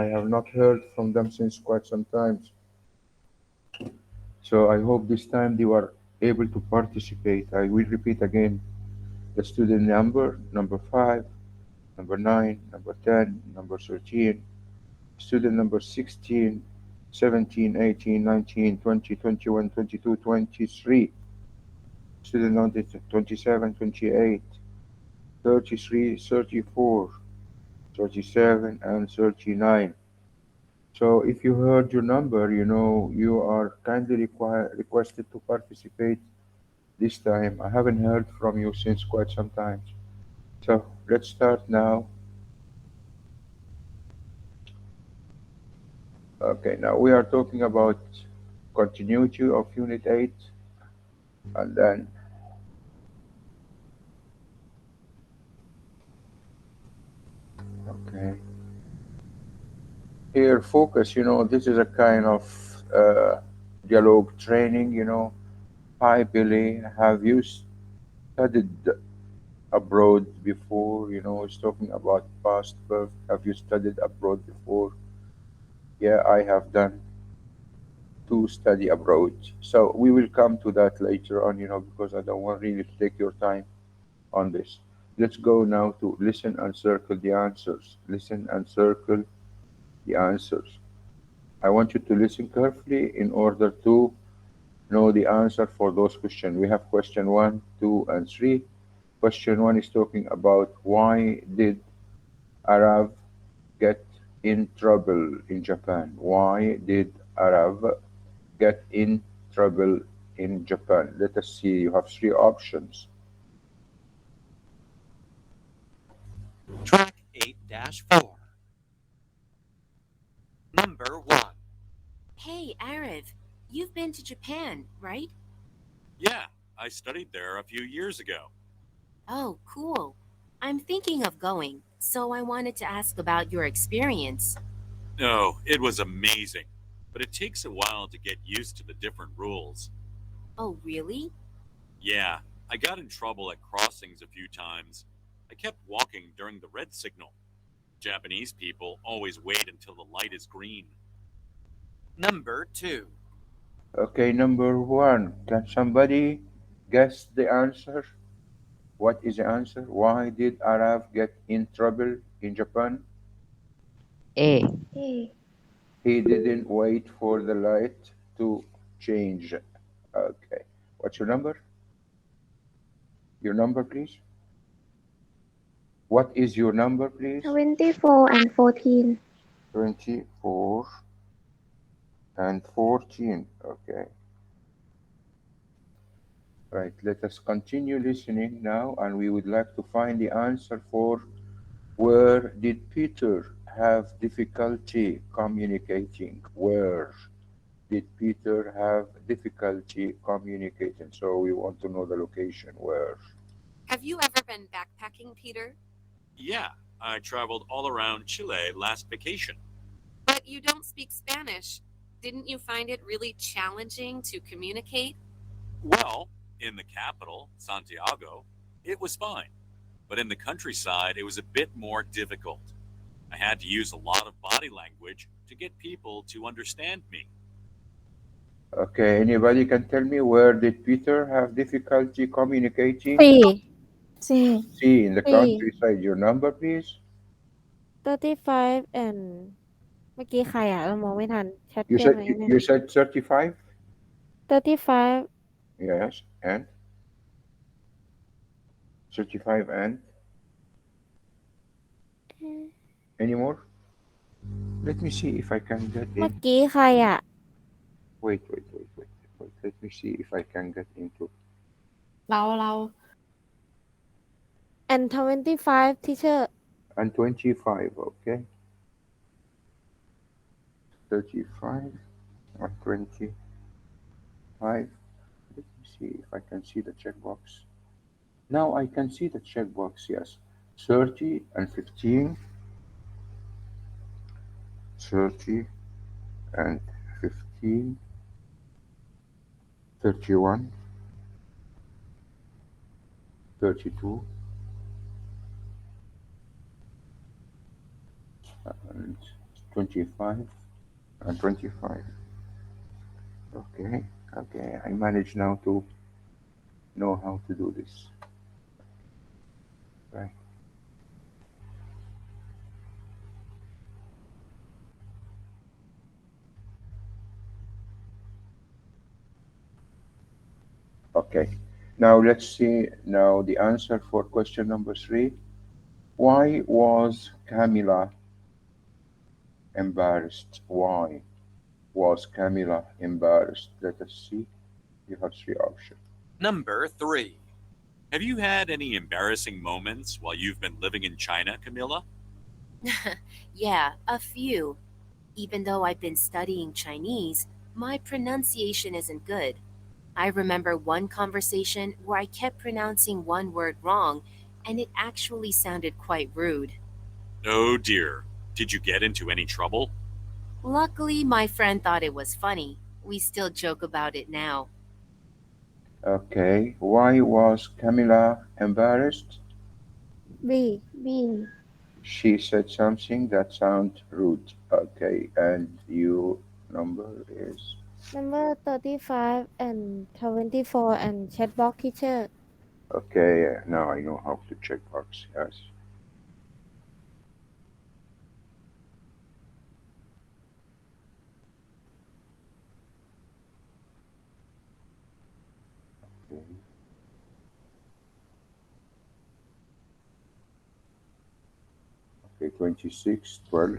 have not heard from them since quite some time. So I hope this time they were able to participate. I will repeat again the student number, number 5, number 9, number 10, number 13, student number 16, 17, 18, 19, 20, 21, 22, 23, student number 27, 28, 33, 34, 37, and 39. So if you heard your number, you are kindly requested to participate this time. I haven't heard from you since quite some time. So let's start now. Okay, now we are talking about continuity of Unit 8, and then, okay, here focus, this is a kind of uh, dialogue training. Hi Billy, have you studied abroad before? It's talking about past birth. Have you studied abroad before? Yeah, I have done to study abroad. So we will come to that later on, because I don't want really to take your time on this. Let's go now to listen and circle the answers. Listen and circle the answers. I want you to listen carefully in order to know the answer for those questions. We have question 1, 2, and 3. Question 1 is talking about why did Arab get in trouble in Japan? Why did Arab get in trouble in Japan? Let us see. You have three options. Track 8-4. Number 1. Hey, Arif, you've been to Japan, right? Yeah, I studied there a few years ago. Oh, cool. I'm thinking of going, so I wanted to ask about your experience. No, it was amazing. But it takes a while to get used to the different rules. Oh, really? Yeah, I got in trouble at crossings a few times. I kept walking during the red signal. Japanese people always wait until the light is green. Number 2. Okay, number 1. Can somebody guess the answer? What is the answer? Why did Araf get in trouble in Japan? A. A. He didn't wait for the light to change. Okay. What's your number? Your number, please. What is your number, please? 24 and 14. 24 and 14. Okay. Right. Let us continue listening now, and we would like to find the answer for where did Peter have difficulty communicating? Where did Peter have difficulty communicating? So we want to know the location where. Have you ever been backpacking, Peter? Yeah, I traveled all around Chile last vacation. But you don't speak Spanish. Didn't you find it really challenging to communicate? Well, in the capital, Santiago, it was fine. But in the countryside, it was a bit more difficult. I had to use a lot of body language to get people to understand me. Okay, anybody can tell me where did Peter have difficulty communicating? C. C. See in the C. countryside. Your number, please. 35 and เมื่อกี้ใครอ่ะเรามองไม่ทันแชท You เพื่อน said ไว้ you, เนี่ย you said 35. 35 Yes, and 35 and any more? Let me see if I can get เมื่อ in. กี้ใครอ่ะ Wait. Let me see if I can get into. เรา and 25 teacher And 25, okay. 35 and 25. Let me see if I can see the checkbox. Now I can see the checkbox, yes. 30 and 15. 30 and 15. 31. 32. And 25 and 25. Okay, okay. I manage now to know how to do this. Right. Okay. Now let's see now the answer for question number three. Why was Camilla embarrassed? Why was Camilla embarrassed? Let us see. You have three options. Number 3. Have you had any embarrassing moments while you've been living in China, Camilla? Yeah, a few. Even though I've been studying Chinese, my pronunciation isn't good. I remember one conversation where I kept pronouncing one word wrong, and it actually sounded quite rude. Oh dear. Did you get into any trouble? Luckily, my friend thought it was funny. We still joke about it now. Okay. Why was Camilla embarrassed? B. B. She said something that sounded rude. Okay. And your number is number 35 and 24 and chatbox teacher. okay. Now I know how to check box. Yes. Okay. Okay. 26, 12,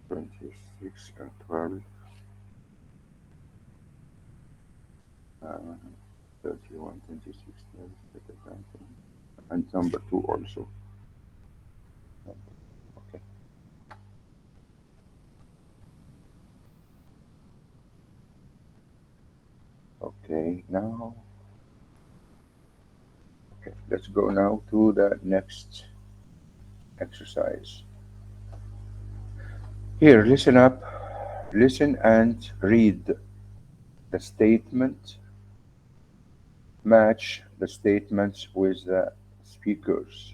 26 and 12, uh, 31, 26, 12, and number two also. Okay. Okay. Now, okay. Let's go now to the next exercise. Here, listen up. Listen and read the statement. Match the statements with the speakers.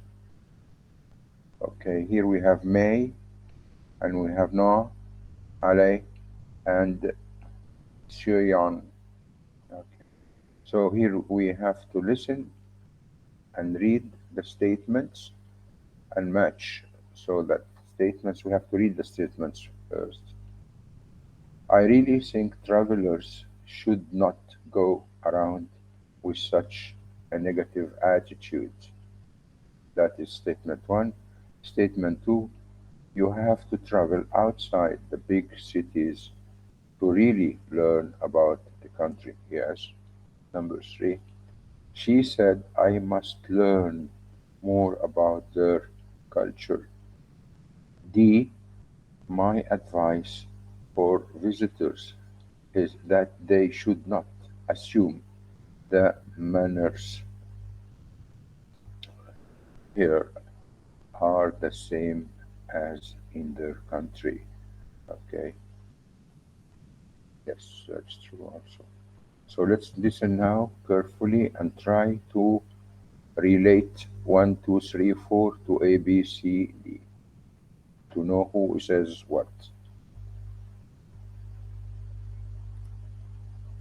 Okay, here we have may and we have no, ale, and Xian. Okay. So here we have to listen and read the statements and match. So that statements, we have to read the statements first. I really think travelers should not go around with such a negative attitude. That is statement one. Statement two, you have to travel outside the big cities to really learn about the country. Yes. Number three, she said, I must learn more about their culture. D, my advice for visitors is that they should not assume the manners here are the same as in their country. Okay, yes, that's true also. So let's listen now carefully and try to relate 1, 2, 3, 4 to A, B, C, D to know who says what.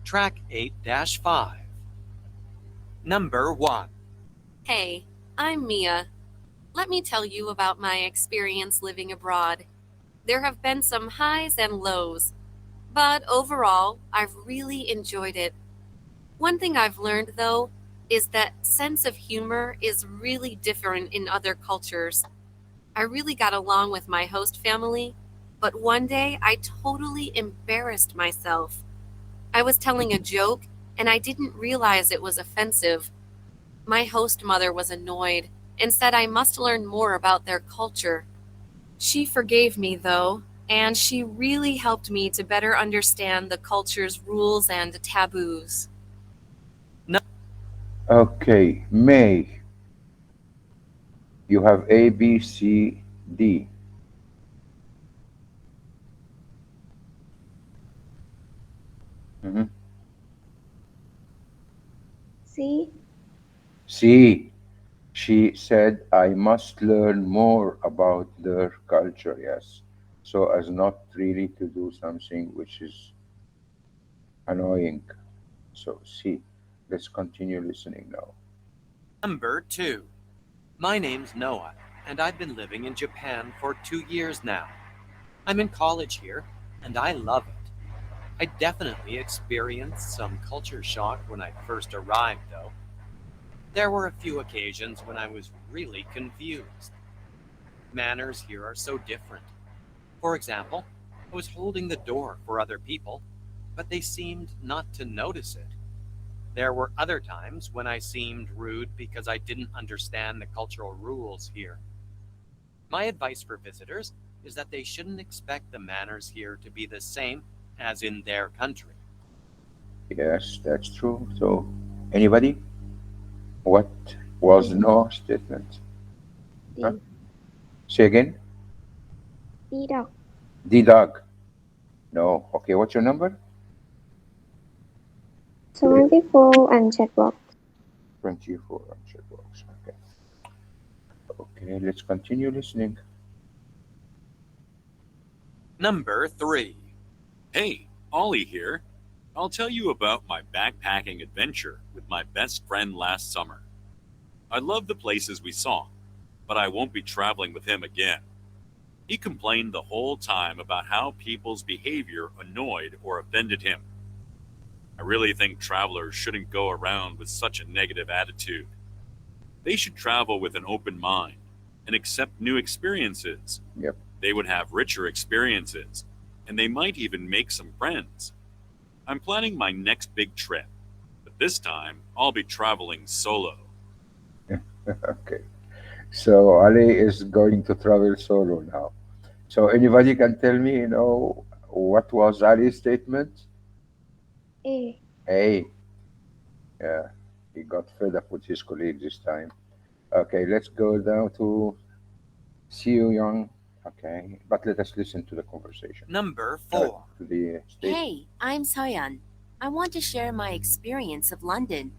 Track 8 5. Number 1. Hey, I'm Mia. Let me tell you about my experience living abroad. There have been some highs and lows, but overall, I've really enjoyed it. One thing I've learned, though, is that sense of humor is really different in other cultures. I really got along with my host family, but one day I totally embarrassed myself. I was telling a joke, and I didn't realize it was offensive. My host mother was annoyed and said I must learn more about their culture. She forgave me, though, and she really helped me to better understand the culture's rules and taboos. Okay, May, you have A, B, C, D. Mhm. C. C. She said, I must learn more about their culture, yes, so as not really to do something which is annoying. So, see, let's continue listening now. Number 2. My name's Noah, and I've been living in Japan for 2 years now. I'm in college here, and I love it. I definitely experienced some culture shock when I first arrived, though. There were a few occasions when I was really confused. Manners here are so different. For example, I was holding the door for other people, but they seemed not to notice it. There were other times when I seemed rude because I didn't understand the cultural rules here. My advice for visitors is that they shouldn't expect the manners here to be the same as in their country. Yes, that's true. So, anybody? What was D. no statement? Huh? D. Say again? D dog. D dog. No. Okay, what's your number? 74 and checkbox. 24 on checkbox. Okay. Okay, let's continue listening. Number 3. Hey, Ollie here. I'll tell you about my backpacking adventure with my best friend last summer. I love the places we saw, but I won't be traveling with him again. He complained the whole time about how people's behavior annoyed or offended him. I really think travelers shouldn't go around with such a negative attitude. They should travel with an open mind and accept new experiences. Yep. They would have richer experiences, and they might even make some friends. I'm planning my next big trip, but this time I'll be traveling solo. Okay. So Ali is going to travel solo now. So anybody can tell me, what was Ali's statement? A. Hey, yeah, he got fed up with his colleague this time. Okay, let's go down to see you young. Okay, but let us listen to the conversation. Number Uh, 4. to the state. Hey, I'm Soyan. I want to share my experience of London.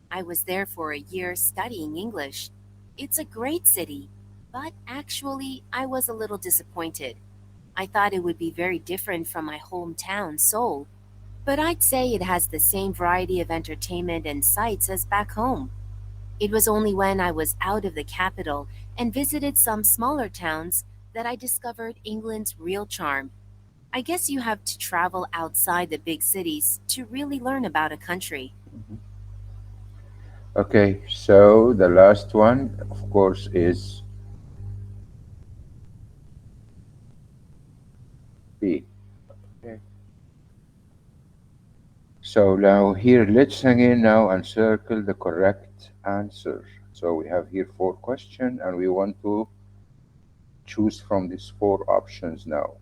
I was there for a year studying English. It's a great city, but actually, I was a little disappointed. I thought it would be very different from my hometown, Seoul, but I'd say it has the same variety of entertainment and sights as back home. It was only when I was out of the capital and visited some smaller towns that I discovered England's real charm. I guess you have to travel outside the big cities to really learn about a country. Mhm. Okay, so the last one, of course, is B. Okay. So now here, let's again now and circle the correct answer. So we have here four questions, and we want to choose from these four options now.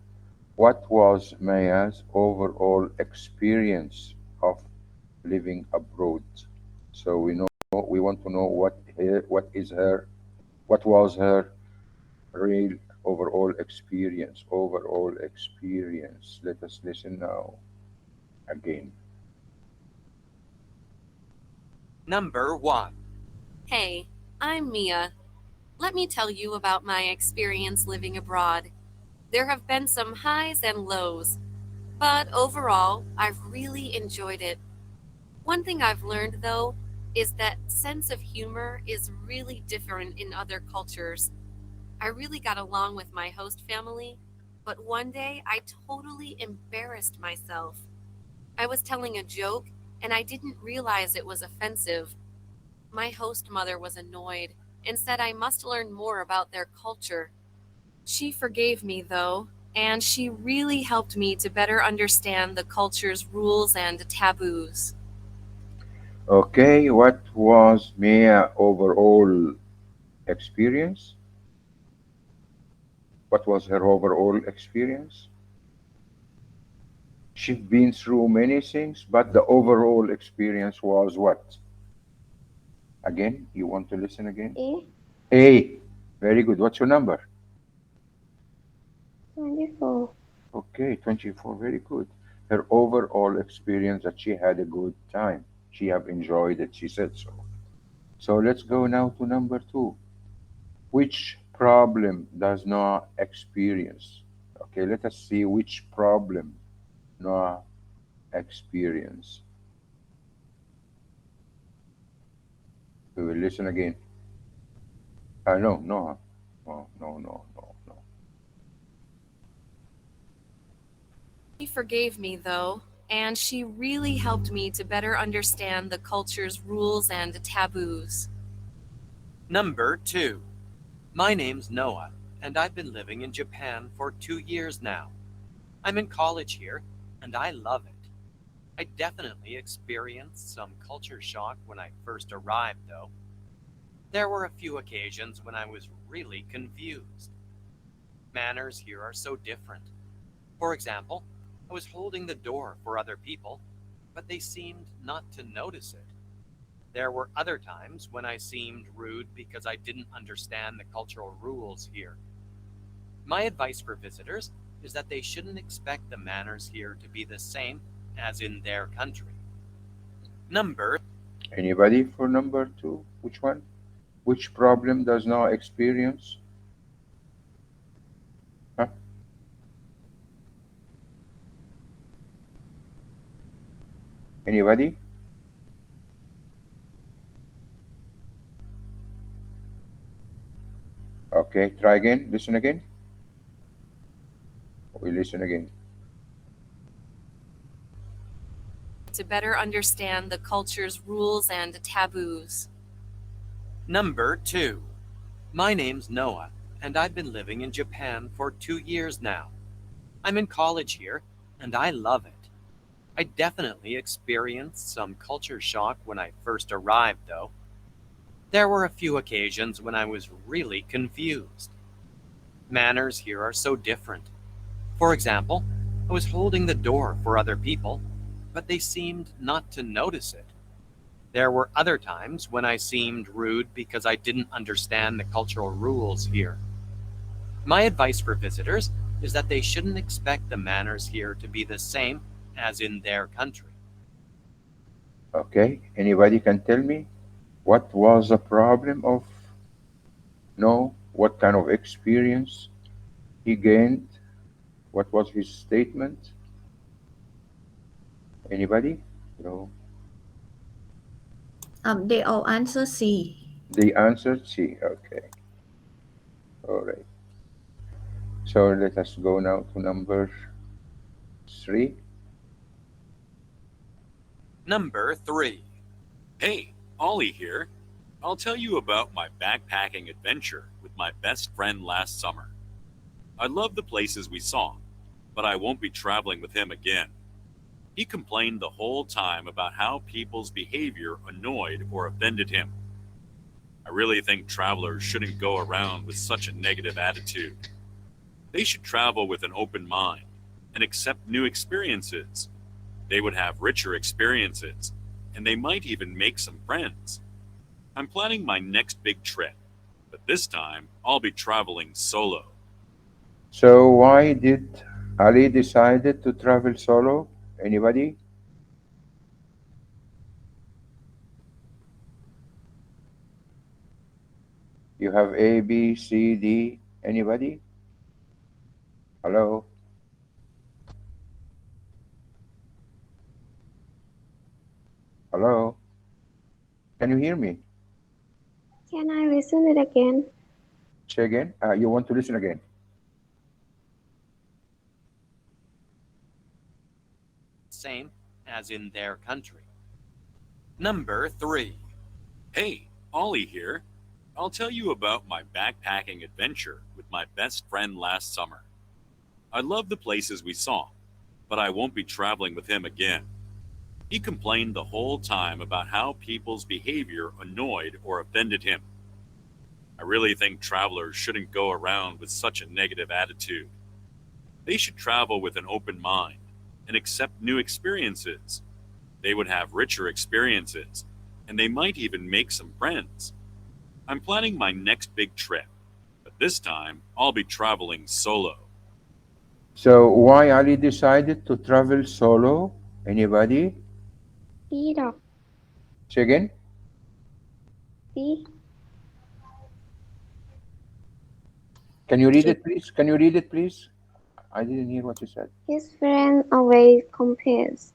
What was Maya's overall experience of living abroad? So we want to know what was her real overall experience. Overall experience. Let us listen now again. Number 1. Hey, I'm Mia. Let me tell you about my experience living abroad. There have been some highs and lows, but overall, I've really enjoyed it. One thing I've learned, though, is that sense of humor is really different in other cultures. I really got along with my host family, but one day I totally embarrassed myself. I was telling a joke, and I didn't realize it was offensive. My host mother was annoyed and said I must learn more about their culture. She forgave me, though, and she really helped me to better understand the culture's rules and taboos. Okay, what was Maya overall experience? What was her overall experience? She's been through many things, but the overall experience was what? Again, you want to listen again? A. A. Very good. What's your number? 24. Okay, 24. Very good. Her overall experience that she had a good time. She have enjoyed it. She said so. So let's go now to number two. Which problem does Noah experience? Okay, let us see which problem Noah experience. We will listen again. No, Noah. No, no, no, no, no. She forgave me, though, and she really helped me to better understand the culture's rules and taboos. Number 2. My name's Noah, and I've been living in Japan for 2 years now. I'm in college here, and I love it. I definitely experienced some culture shock when I first arrived, though. There were a few occasions when I was really confused. Manners here are so different. For example, I was holding the door for other people, but they seemed not to notice it. There were other times when I seemed rude because I didn't understand the cultural rules here. My advice for visitors is that they shouldn't expect the manners here to be the same as in their country. Number Anybody for number two? Which one? Which problem does Noah experience? Huh? Anybody? Okay, try again. Listen again. We listen again. To better understand the culture's rules and taboos. Number 2. My name's Noah, and I've been living in Japan for 2 years now. I'm in college here, and I love it. I definitely experienced some culture shock when I first arrived, though. There were a few occasions when I was really confused. Manners here are so different. For example, I was holding the door for other people, but they seemed not to notice it. There were other times when I seemed rude because I didn't understand the cultural rules here. My advice for visitors is that they shouldn't expect the manners here to be the same as in their country. Okay, anybody can tell me what was the problem of no? What kind of experience he gained? What was his statement? Anybody? No. They all answer C. They answered C. Okay. All right. So let us go now to number three. Number 3. Hey, Ollie here. I'll tell you about my backpacking adventure with my best friend last summer. I love the places we saw, but I won't be traveling with him again. He complained the whole time about how people's behavior annoyed or offended him. I really think travelers shouldn't go around with such a negative attitude. They should travel with an open mind and accept new experiences. They would have richer experiences, and they might even make some friends. I'm planning my next big trip, but this time I'll be traveling solo. So why did Ali decided to travel solo? Anybody? You have A, B, C, D. Anybody? Hello? Hello? Can you hear me? Can I listen it again? Say again. You want to listen again? Same as in their country. Number 3. Hey, Ollie here. I'll tell you about my backpacking adventure with my best friend last summer. I love the places we saw, but I won't be traveling with him again. He complained the whole time about how people's behavior annoyed or offended him. I really think travelers shouldn't go around with such a negative attitude. They should travel with an open mind and accept new experiences. They would have richer experiences, and they might even make some friends. I'm planning my next big trip, but this time I'll be traveling solo. So why Ali decided to travel solo? Anybody? D ดอก Say again. B. Can you read it, please? Can you read it, please? I didn't hear what you said. His friend always compares.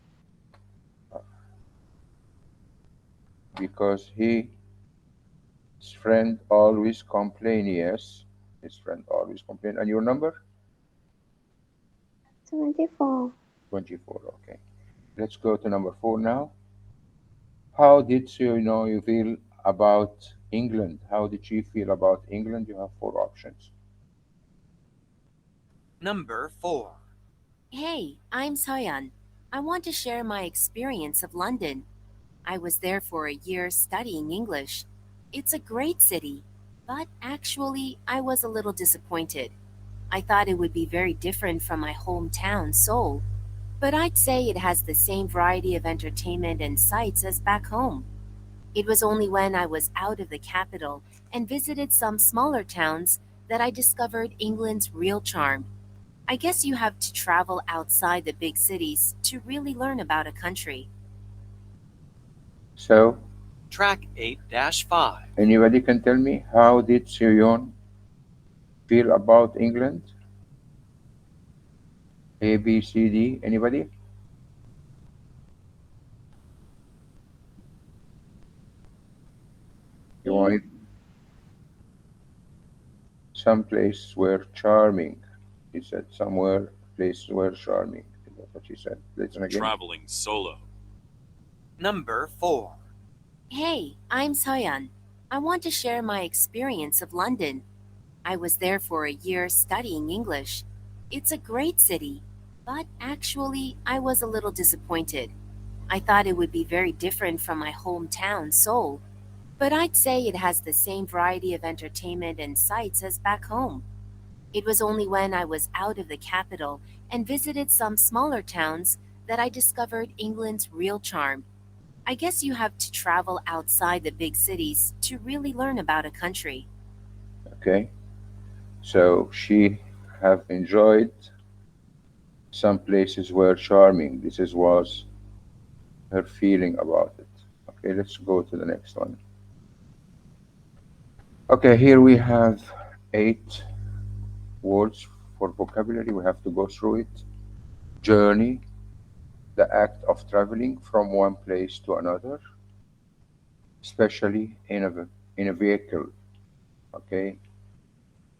Because his friend always complain. Yes, his friend always complain. And your number? 74. 24. Okay. Let's go to number 4 now. How did you feel about England? How did she feel about England? You have four options. Number 4. Hey, I'm Soyan. I want to share my experience of London. I was there for a year studying English. It's a great city, but actually, I was a little disappointed. I thought it would be very different from my hometown, Seoul, but I'd say it has the same variety of entertainment and sights as back home. It was only when I was out of the capital and visited some smaller towns that I discovered England's real charm. I guess you have to travel outside the big cities to really learn about a country. So, Track 8-5. anybody can tell me how did Sion feel about England? A, B, C, D. Anybody? You A. wanted some places were charming. He said somewhere places were charming. That's what she said. Listen again. Traveling solo. Number 4. Hey, I'm Soyan. I want to share my experience of London. I was there for a year studying English. It's a great city, but actually, I was a little disappointed. I thought it would be very different from my hometown, Seoul, but I'd say it has the same variety of entertainment and sights as back home. It was only when I was out of the capital and visited some smaller towns that I discovered England's real charm. I guess you have to travel outside the big cities to really learn about a country. Okay. So she have enjoyed some places were charming. This is was her feeling about it. Okay, let's go to the next one. Okay, here we have 8 words for vocabulary. We have to go through it. Journey, the act of traveling from one place to another, especially in a vehicle. Okay,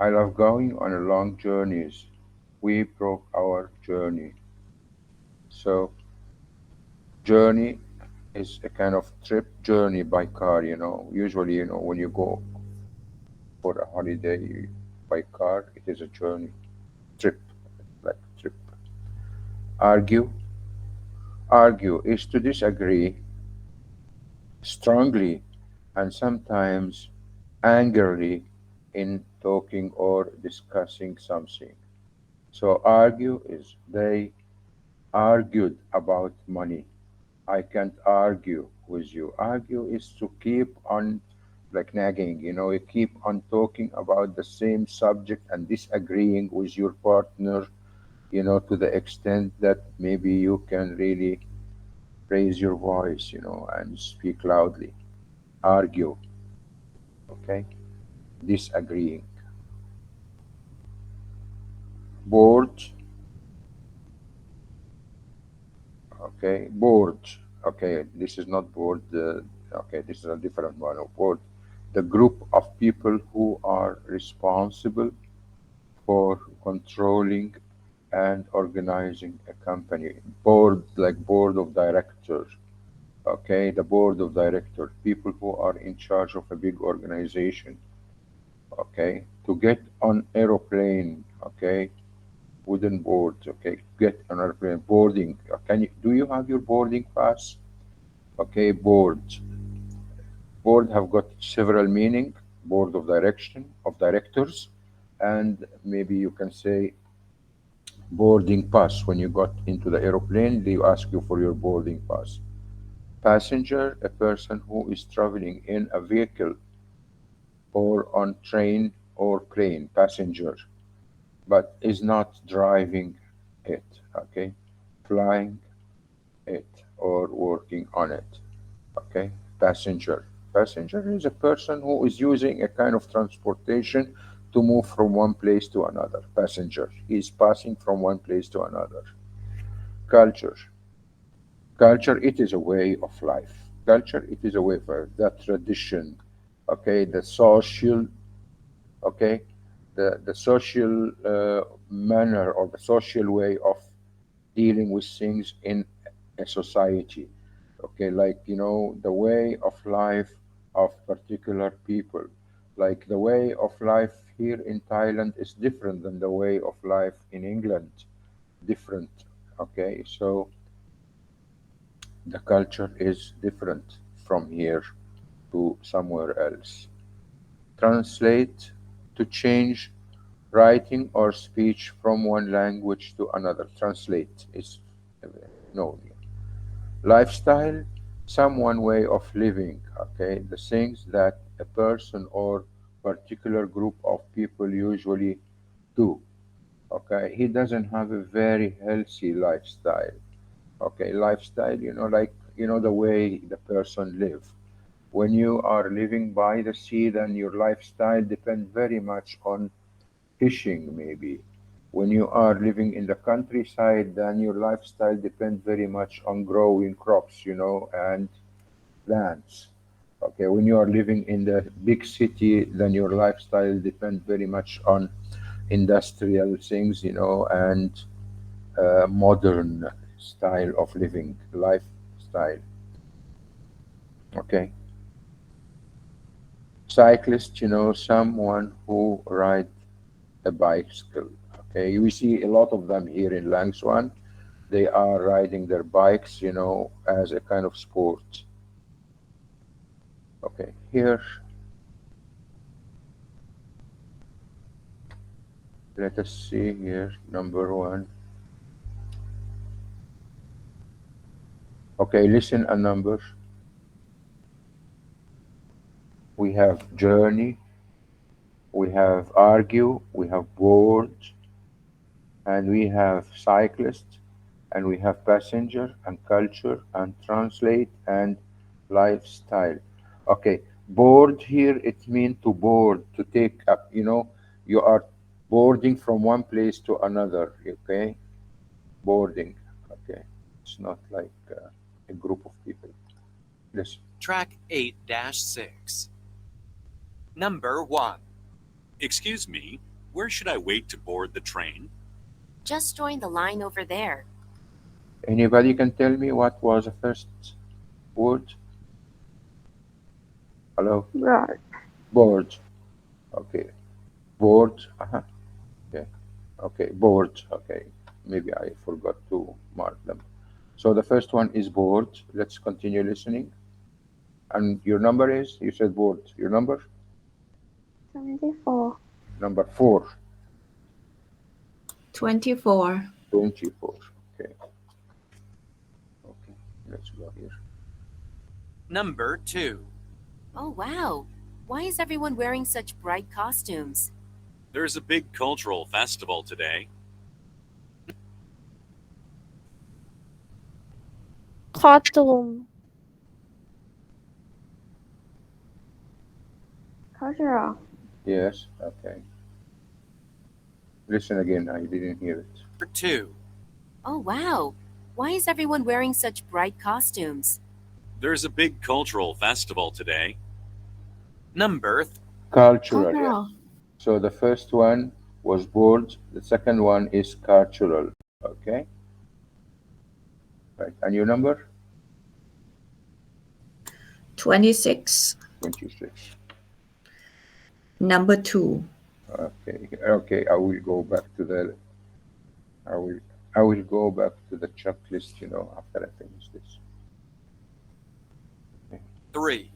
I love going on a long journeys. We broke our journey. So journey is a kind of trip journey by car. Usually, when you go for a holiday by car, it is a journey trip, like trip. Argue. Argue is to disagree strongly and sometimes angrily in talking or discussing something. So argue is they argued about money. I can't argue with you. Argue is to keep on like nagging, you keep on talking about the same subject and disagreeing with your partner, to the extent that maybe you can really raise your voice, and speak loudly. Argue, okay? Disagreeing. Bored, okay? Bored, okay? This is not bored, okay, this is a different one. Bored, the group of people who are responsible for controlling and organizing a company. Board, like board of directors. Okay, the board of directors, people who are in charge of a big organization. Okay, to get on aeroplane. Okay, wooden board. Okay, get on airplane boarding. Can you do you have your boarding pass? Okay, board. Board have got several meaning. Board of direction of directors, and maybe you can say boarding pass. When you got into the aeroplane, they ask you for your boarding pass. Passenger, a person who is traveling in a vehicle or on train or plane, passenger, but is not driving it, okay? Flying it or working on it, okay? Passenger, Passenger is a person who is using a kind of transportation to move from one place to another. Passenger. He is passing from one place to another. Culture. Culture, it is a way of life. Culture, it is a way of life. The tradition, okay, the social, okay, the social manner or the social way of dealing with things in a society. Okay, like, the way of life of particular people. Like the way of life here in Thailand is different than the way of life in England. Different. Okay, so the culture is different from here to somewhere else. Translate, to change writing or speech from one language to another. Translate is no. Lifestyle, someone way of living, okay? The things that a person or particular group of people usually do, okay? He doesn't have a very healthy lifestyle, okay? Lifestyle, like, the way the person live. When you are living by the sea, then your lifestyle depends very much on fishing, maybe. When you are living in the countryside, then your lifestyle depends very much on growing crops, and plants. Okay, when you are living in the big city, then your lifestyle depends very much on industrial things, and modern style of living, lifestyle. Okay, cyclist, someone who ride a bicycle. Okay, we see a lot of them here in Langswan. They are riding their bikes, as a kind of sport. Okay, here, let us see here, number one. Okay, listen a number. We have journey, we have argue, we have board, and we have cyclist, and we have passenger, and culture, and translate, and lifestyle. Okay, board here, it means to board, to take up, you are boarding from one place to another, okay? Boarding, okay? It's not like a group of people. Listen. Track 8 6. Number 1. Excuse me, where should I wait to board the train? Just join the line over there. Anybody can tell me what was the first word? Hello? Broad. Board. Okay. Board. Uh-huh. Okay. Okay. Board. Okay. Maybe I forgot to mark them. So the first one is board. Let's continue listening. And your number is? You said board. Your number? 74. Number 4. 24. 24. Okay. Okay. Let's go here. Number 2. Oh, wow. Why is everyone wearing such bright costumes? There's a big cultural festival today. costume Cultural. Yes. Okay. Listen again. I didn't hear it. Number 2. Oh, wow. Why is everyone wearing such bright costumes? There's a big cultural festival today. Number Cultural. Cultural. So the first one was board. The second one is cultural. Okay. Right. And your number? 26. 26. Number 2. Okay. Okay. I will go back to the. I will go back to the checklist. After I finish this. 3.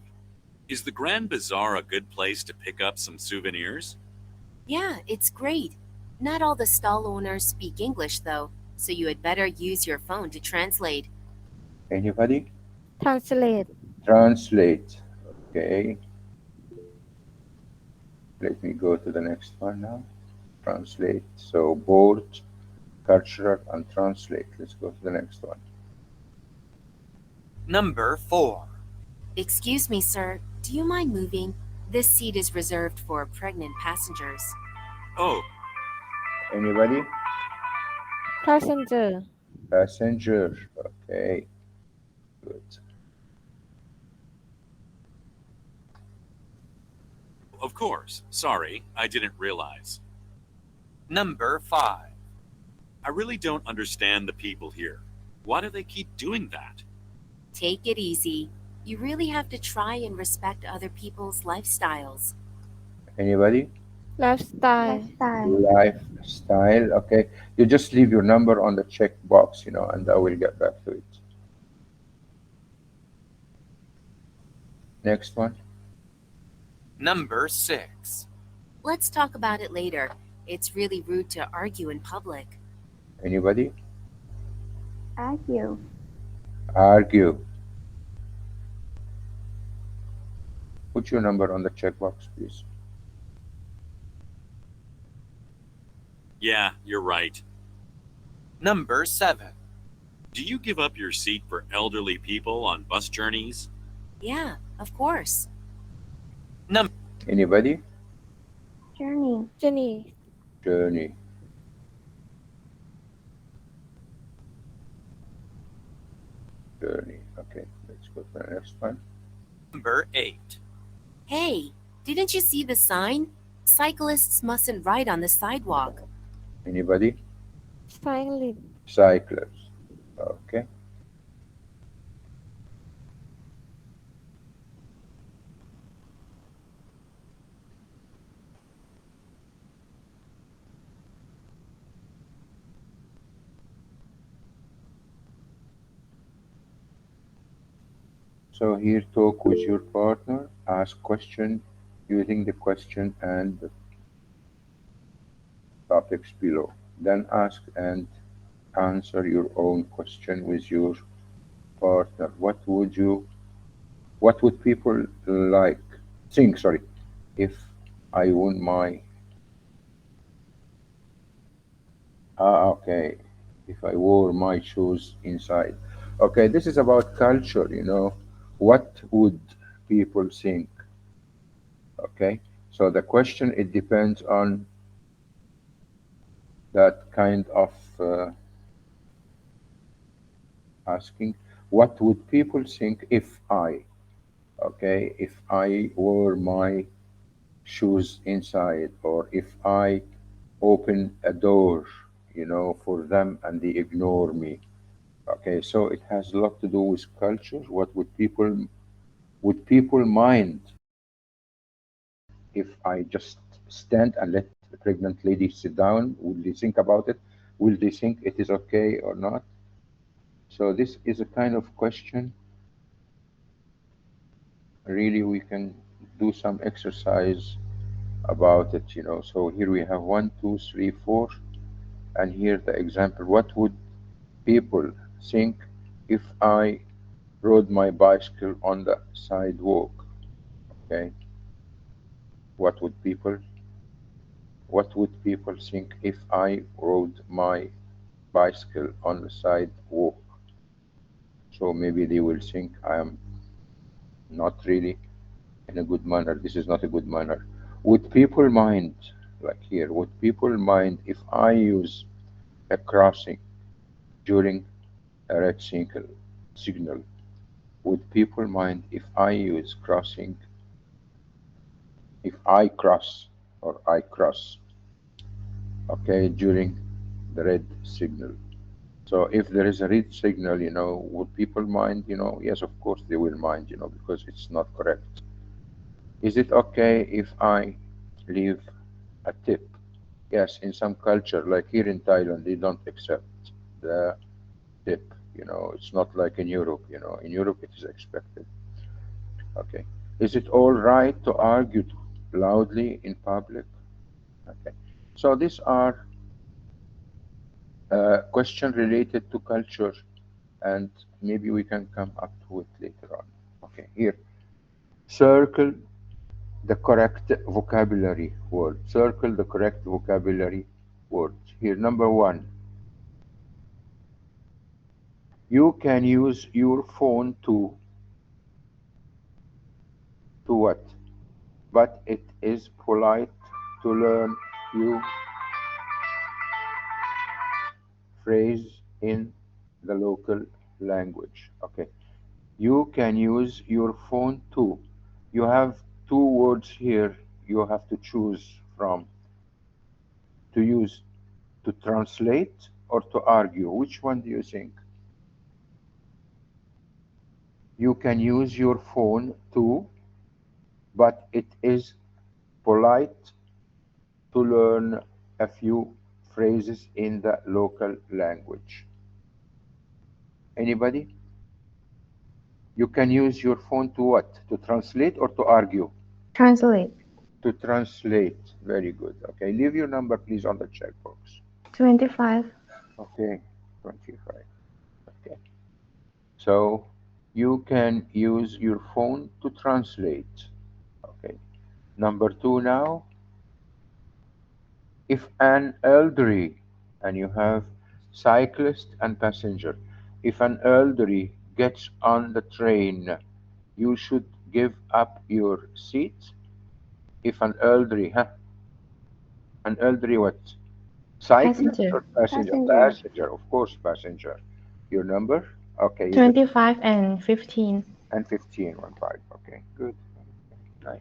Is the Grand Bazaar a good place to pick up some souvenirs? Yeah, it's great. Not all the stall owners speak English, though, so you had better use your phone to translate. Anybody? translate Translate. Okay. Let me go to the next one now. Translate. So board, cultural, and translate. Let's go to the next one. Number 4. Excuse me, sir. Do you mind moving? This seat is reserved for pregnant passengers. Oh, Anybody? passenger Passenger. Okay, good. of course. Sorry, I didn't realize. Number 5. I really don't understand the people here. Why do they keep doing that? Take it easy. You really have to try and respect other people's lifestyles. Anybody? lifestyle Lifestyle. Lifestyle. Okay, you just leave your number on the check box, and I will get back to it. Next one. Number 6. Let's talk about it later. It's really rude to argue in public. Anybody? Argue. Argue. Put your number on the checkbox, please. Yeah, you're right. Number 7. Do you give up your seat for elderly people on bus journeys? Yeah, of course. Anybody? Journey. journey Journey. Journey. Okay, let's go to the next one. Number 8. Hey, didn't you see the sign? Cyclists mustn't ride on the sidewalk. Anybody? silent Cyclers. Okay. So here, talk with your partner, ask question using the question and the topics below. Then ask and answer your own question with your partner. What would people like think, sorry, if I won my okay, if I wore my shoes inside. Okay, this is about culture. What would people think? Okay, so the question, it depends on that kind of asking. What would people think if I wore my shoes inside, or if I open a door, for them and they ignore me? Okay, so it has a lot to do with culture. What would people mind if I just stand and let the pregnant lady sit down? Will they think about it? Will they think it is okay or not? So this is a kind of question. Really, we can do some exercise about it. So here we have one, two, three, four, and here the example. What would people think if I rode my bicycle on the sidewalk? Okay, what would people what would people think if I rode my bicycle on the sidewalk? So maybe they will think I am not really in a good manner. This is not a good manner. Would people mind, like here, would people mind if I use a crossing during a red signal? Would people mind if I use crossing, if I cross or I cross, okay, during the red signal? So if there is a red signal, would people mind? Yes, of course they will mind, because it's not correct. Is it okay if I leave a tip? Yes, in some culture, like here in Thailand, they don't accept the tip. It's not like in Europe. In Europe it is expected. Okay. Is it all right to argue loudly in public? Okay. So these are questions related to culture, and maybe we can come up to it later on. Okay. Here, circle the correct vocabulary word. Circle the correct vocabulary words. Here, number one, you can use your phone to to what? But it is polite to learn few phrase in the local language. Okay. You can use your phone too. You have two words here you have to choose from to use to translate or to argue. Which one do you think? You can use your phone too, but it is polite to learn a few phrases in the local language. Anybody? You can use your phone to what? To translate or to argue? Translate. To translate. Very good. Okay, leave your number please on the chat box. 25. Okay, 25. Okay. So you can use your phone to translate. Okay. Number two now, if an elderly, and you have cyclist and passenger, if an elderly gets on the train, you should give up your seat. If an elderly, huh? An elderly what? Cyclist Passenger. or passenger? Passenger. Passenger, of course, passenger. Your number? Okay, you just 25 and 15. and 15, 1 5. Okay, good. Nice.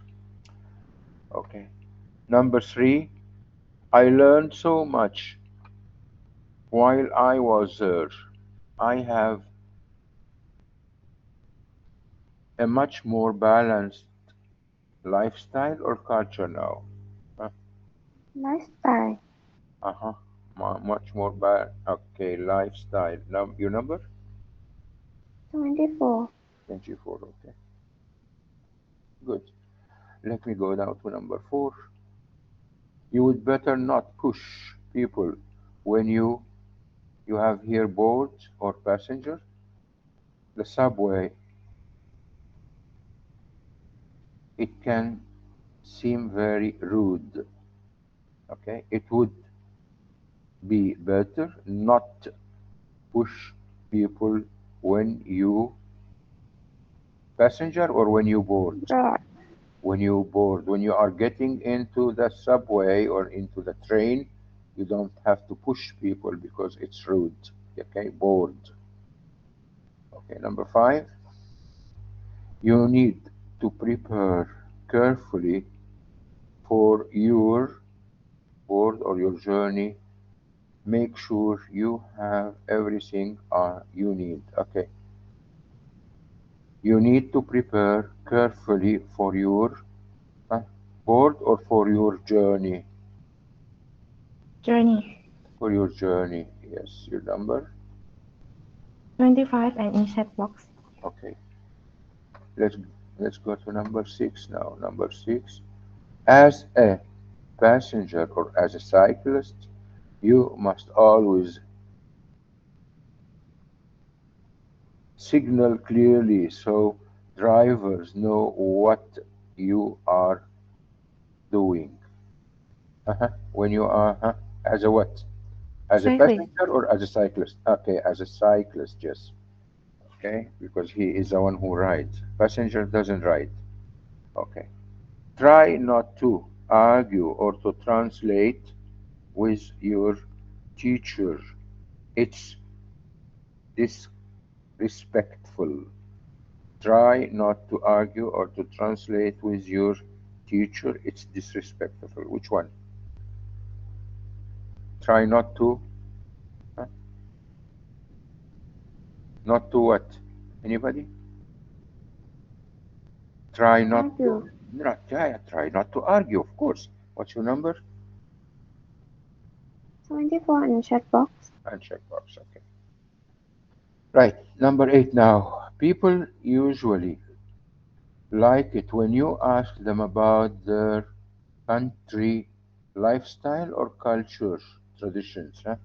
Okay. Number three, I learned so much while I was there. I have a much more balanced lifestyle or culture now. Uh Lifestyle. huh. Much more Okay, lifestyle. Your number? 24. 24. Okay, good. Let me go now to number four. You would better not push people when you have here board or passenger. The subway, it can seem very rude. Okay, it would be better not push people when you passenger or when you board. Broad. When you board, when you are getting into the subway or into the train, you don't have to push people because it's rude. Okay, board. Okay, number five, you need to prepare carefully for your board or your journey. Make sure you have everything you need. Okay, you need to prepare carefully for your uh, board or for your journey. Journey. For your journey, yes. Your number. 25 and in chat box. Okay, let's let's go to number six now. Number six, as a passenger or as a cyclist, you must always signal clearly so drivers know what you are doing. When you are as a what? As a Cyclist. passenger or as a cyclist? Okay, as a cyclist, yes. Okay, because he is the one who rides. Passenger doesn't ride. Okay. Try not to argue or to translate with your teacher. It's disrespectful. Try not to argue or to translate with your teacher. It's disrespectful. Which one? Try not to. Huh? Not to what? Anybody? Try not to. Argue. Not, yeah, try not to argue, of course. What's your number? 24 in chat box. And checkbox. Okay. Right. Number eight now. People usually like it when you ask them about their country lifestyle or culture traditions, huh?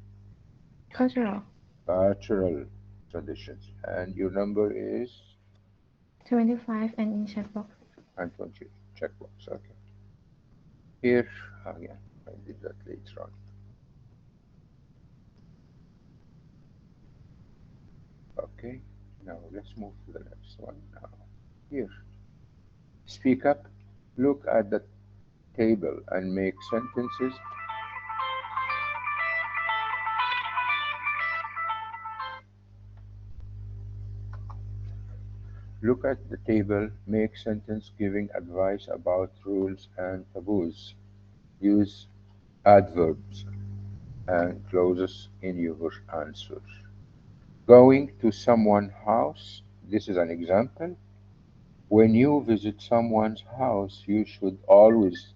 Cultural. Cultural traditions. And your number is 25 and in chat box. and 20 checkbox. Okay. Here, oh yeah, I did that later on. Okay. Now let's move to the next one. Now here. Speak up. Look at the table and make sentences. Look at the table, make sentence giving advice about rules and taboos. Use adverbs and clauses in your answer. Going to someone's house. This is an example. When you visit someone's house, you should always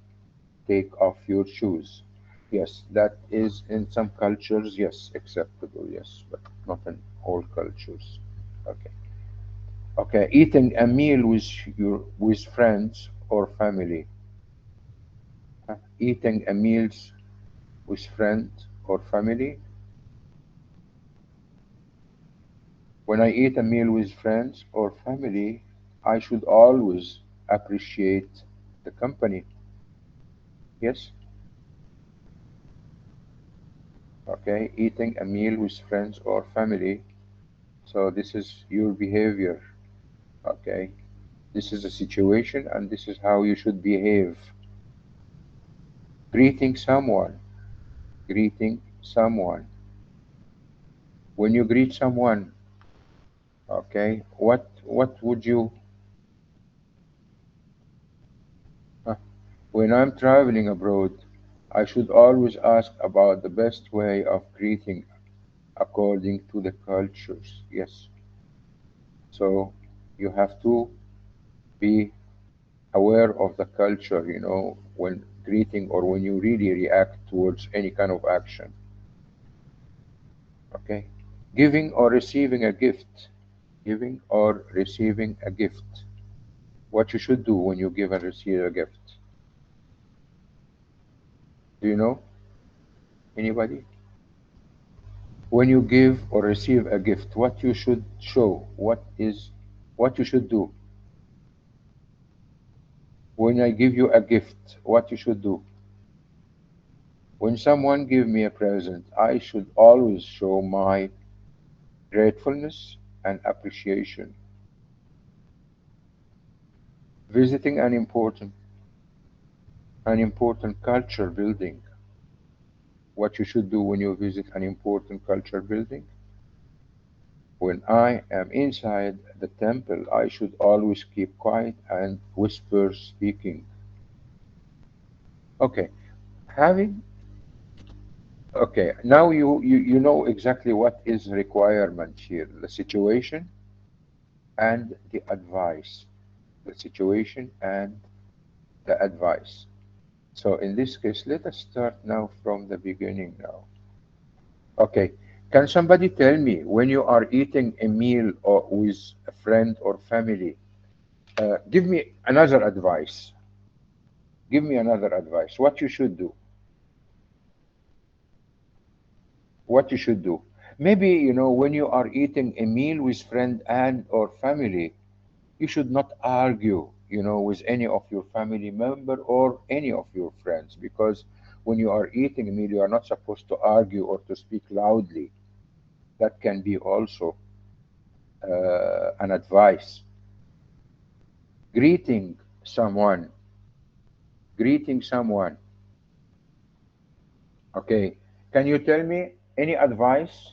take off your shoes. Yes, that is in some cultures, yes, acceptable, yes, but not in all cultures. Okay. Okay, eating a meal with friends or family. Eating a meals with friends or family. When I eat a meal with friends or family, I should always appreciate the company. Yes. Okay, eating a meal with friends or family. So this is your behavior. Okay, this is a situation and this is how you should behave. Greeting someone. Greeting someone. When you greet someone, okay, what would you uh, when I'm traveling abroad, I should always ask about the best way of greeting according to the cultures. Yes. So you have to be aware of the culture, when greeting or when you really react towards any kind of action. Okay. Giving or receiving a gift. Giving or receiving a gift. What you should do when you give and receive a gift. Do you know? Anybody? When you give or receive a gift, what you should show, what you should do. When I give you a gift, what you should do. When someone give me a present, I should always show my gratefulness and appreciation. Visiting an important culture building. What you should do when you visit an important culture building. When I am inside the temple, I should always keep quiet and whisper speaking. Okay, having okay, now you know exactly what is requirement here, the situation and the advice. The situation and the advice. So in this case, let us start now from the beginning now. Okay, can somebody tell me when you are eating a meal or with a friend or family, give me another advice. Give me another advice. What you should do. What you should do. Maybe, when you are eating a meal with friend and or family, you should not argue, with any of your family member or any of your friends, because when you are eating a meal, you are not supposed to argue or to speak loudly. That can be also an advice. Greeting someone, greeting someone. Okay, can you tell me any advice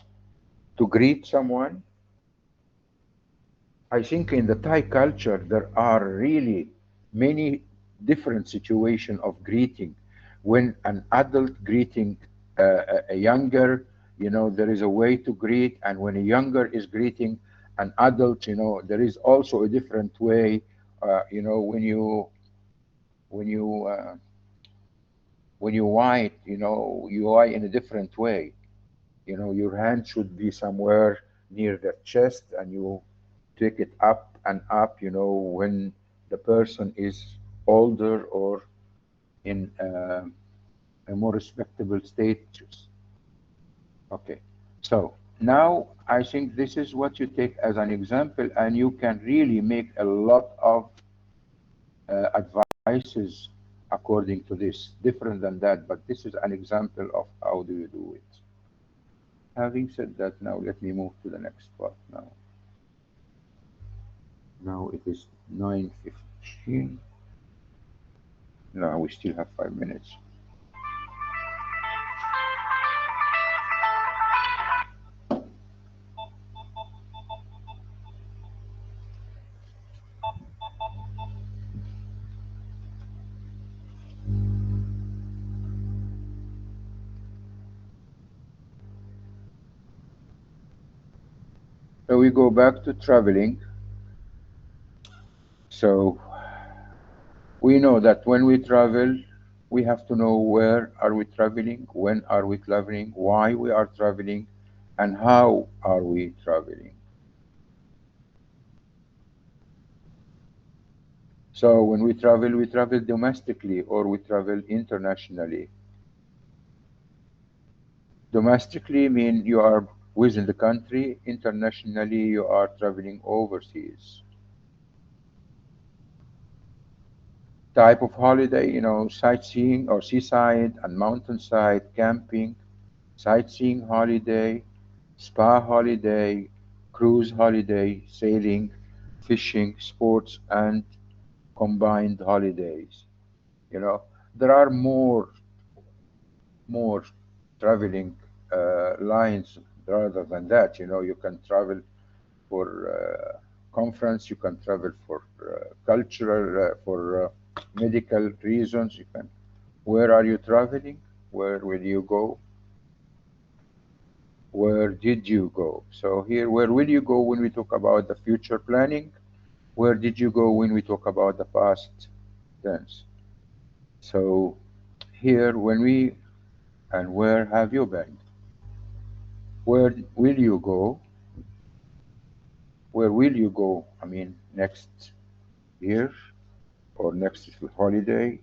to greet someone? I think in the Thai culture there are really many different situations of greeting. When an adult greeting a younger, there is a way to greet, and when a younger is greeting an adult, there is also a different way. When you when you white, you white in a different way. Your hand should be somewhere near the chest, and you take it up and up, when the person is older or in a more respectable status. Okay. So now I think this is what you take as an example, and you can really make a lot of advices according to this, different than that, but this is an example of how do you do it. Having said that, now let me move to the next part now. Now it is 9:15. 16. No, we still have 5 minutes. So we go back to traveling. So we know that when we travel, we have to know where are we traveling, when are we traveling, why we are traveling, and how are we traveling. So when we travel domestically or we travel internationally. Domestically mean you are within the country. Internationally, you are traveling overseas. Type of holiday, sightseeing or seaside and mountainside camping, sightseeing holiday, spa holiday, cruise holiday, sailing, fishing, sports, and combined holidays. You know, there are more traveling lines rather than that. You can travel for conference, you can travel for cultural, for medical reasons. You can. Where are you traveling? Where will you go? Where did you go? So here, where will you go when we talk about the future planning? Where did you go when we talk about the past tense? So here, when we and where have you been? Where will you go? Where will you go? I mean, next year or next holiday?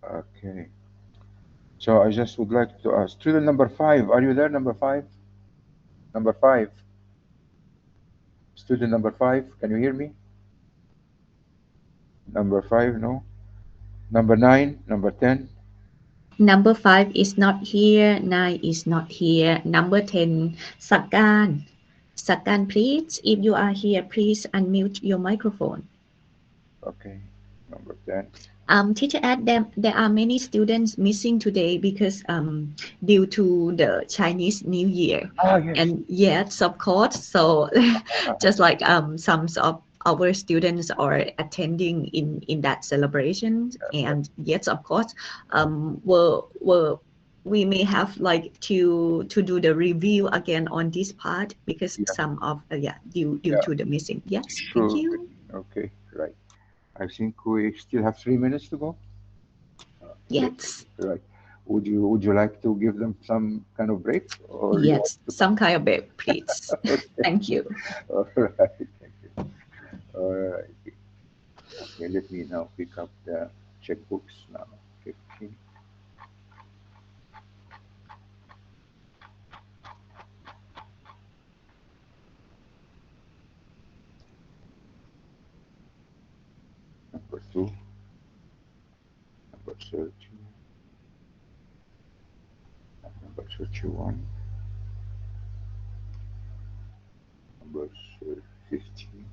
Okay. So I just would like to ask student number five. Are you there, number five? Number five. Student number five. Can you hear me? Number five, no. Number nine. Number 10. Number 5 is not here. 9 is not here. Number 10, Sakan. Sakan, please. If you are here, please unmute your microphone. Okay. Number 10. Teacher Ed, there are many students missing today because due to the Chinese New Year. Ah, yes. And yes, of course. So just like some of our students are attending in that celebration. And yes, of course, we may have like to do the review again on this part because Yeah. some of due Yeah. to the missing. Yes, thank Sure. you. Okay. Right. I think we still have 3 minutes to go. Okay. Yes. Right. Would you like to give them some kind of break, or you want Yes, to? some kind of break, please. Okay. Thank you. All right. Thank you. All right. Okay. Let me now pick up the checkbooks now. 15. Number 2. Number 30. Number 31. Number 15.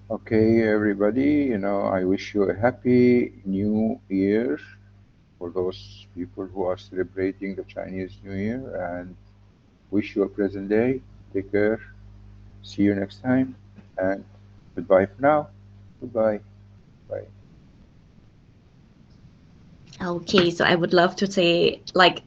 Okay, everybody, I wish you a happy new year for those people who are celebrating the Chinese New Year, and wish you a pleasant day. Take care. See you next time, and goodbye for now. Goodbye. Bye. Okay, so I would love to say like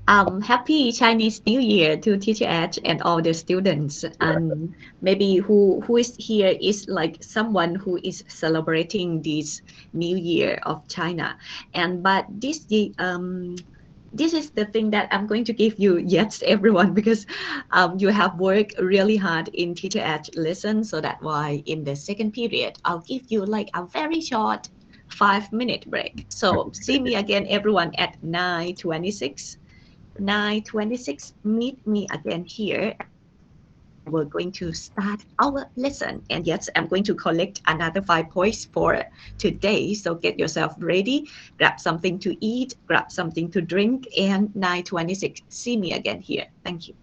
happy Chinese New Year to Teacher Edge and all the students. And maybe who is here is like someone who is celebrating this New Year of China. And but this is the thing that I'm going to give you, yes, everyone, because you have worked really hard in Teacher Edge lesson. So that's why in the second period, I'll give you like a very short 5-minute break. So see me again, everyone, at 9:26. 9:26, meet me again here, and we're going to start our lesson. And yes, I'm going to collect another 5 points for today. So get yourself ready, grab something to eat, grab something to drink, and 9:26, see me again here. Thank you.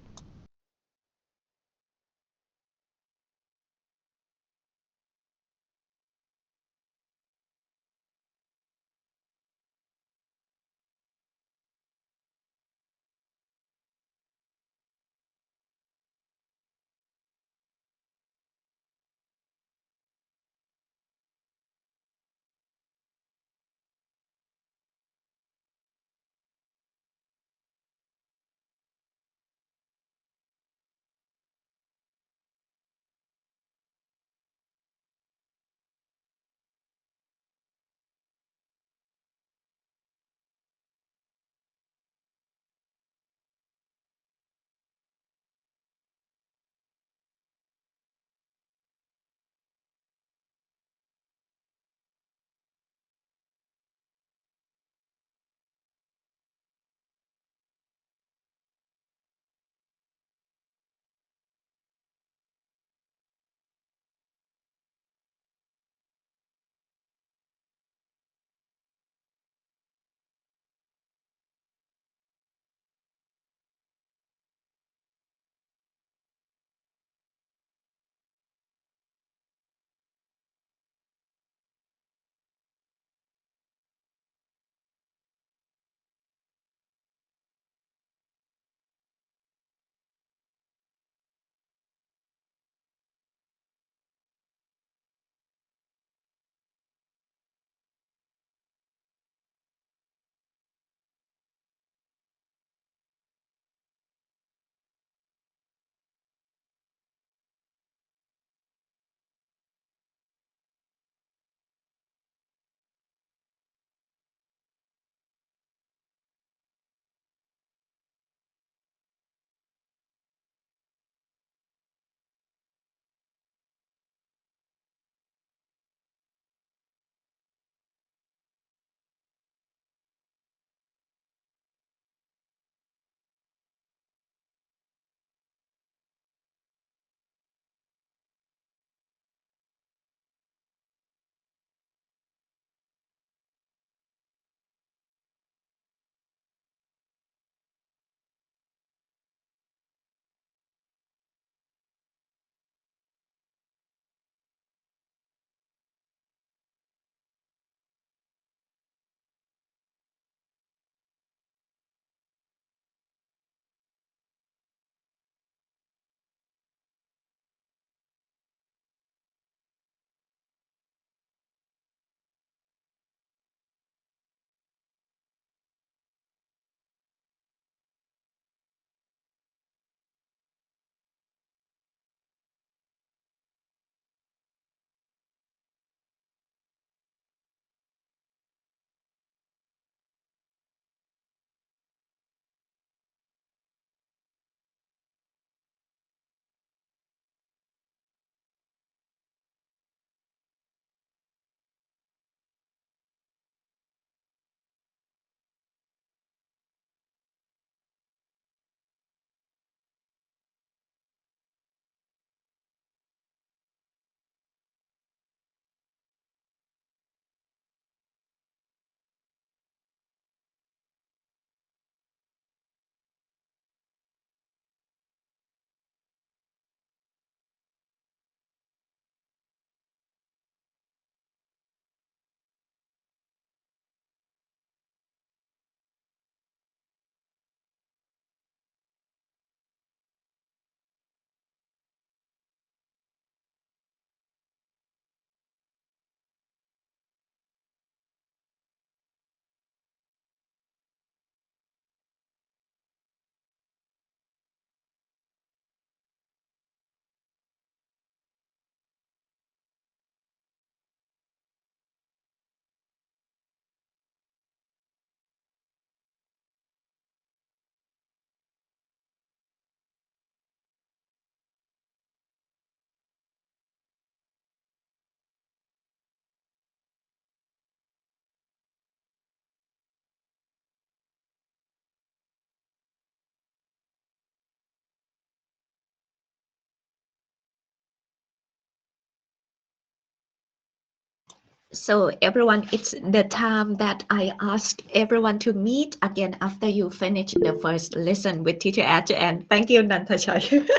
So everyone, it's the time that I asked everyone to meet again after you finish the first lesson with teacher Aj, and thank you, Nantachai.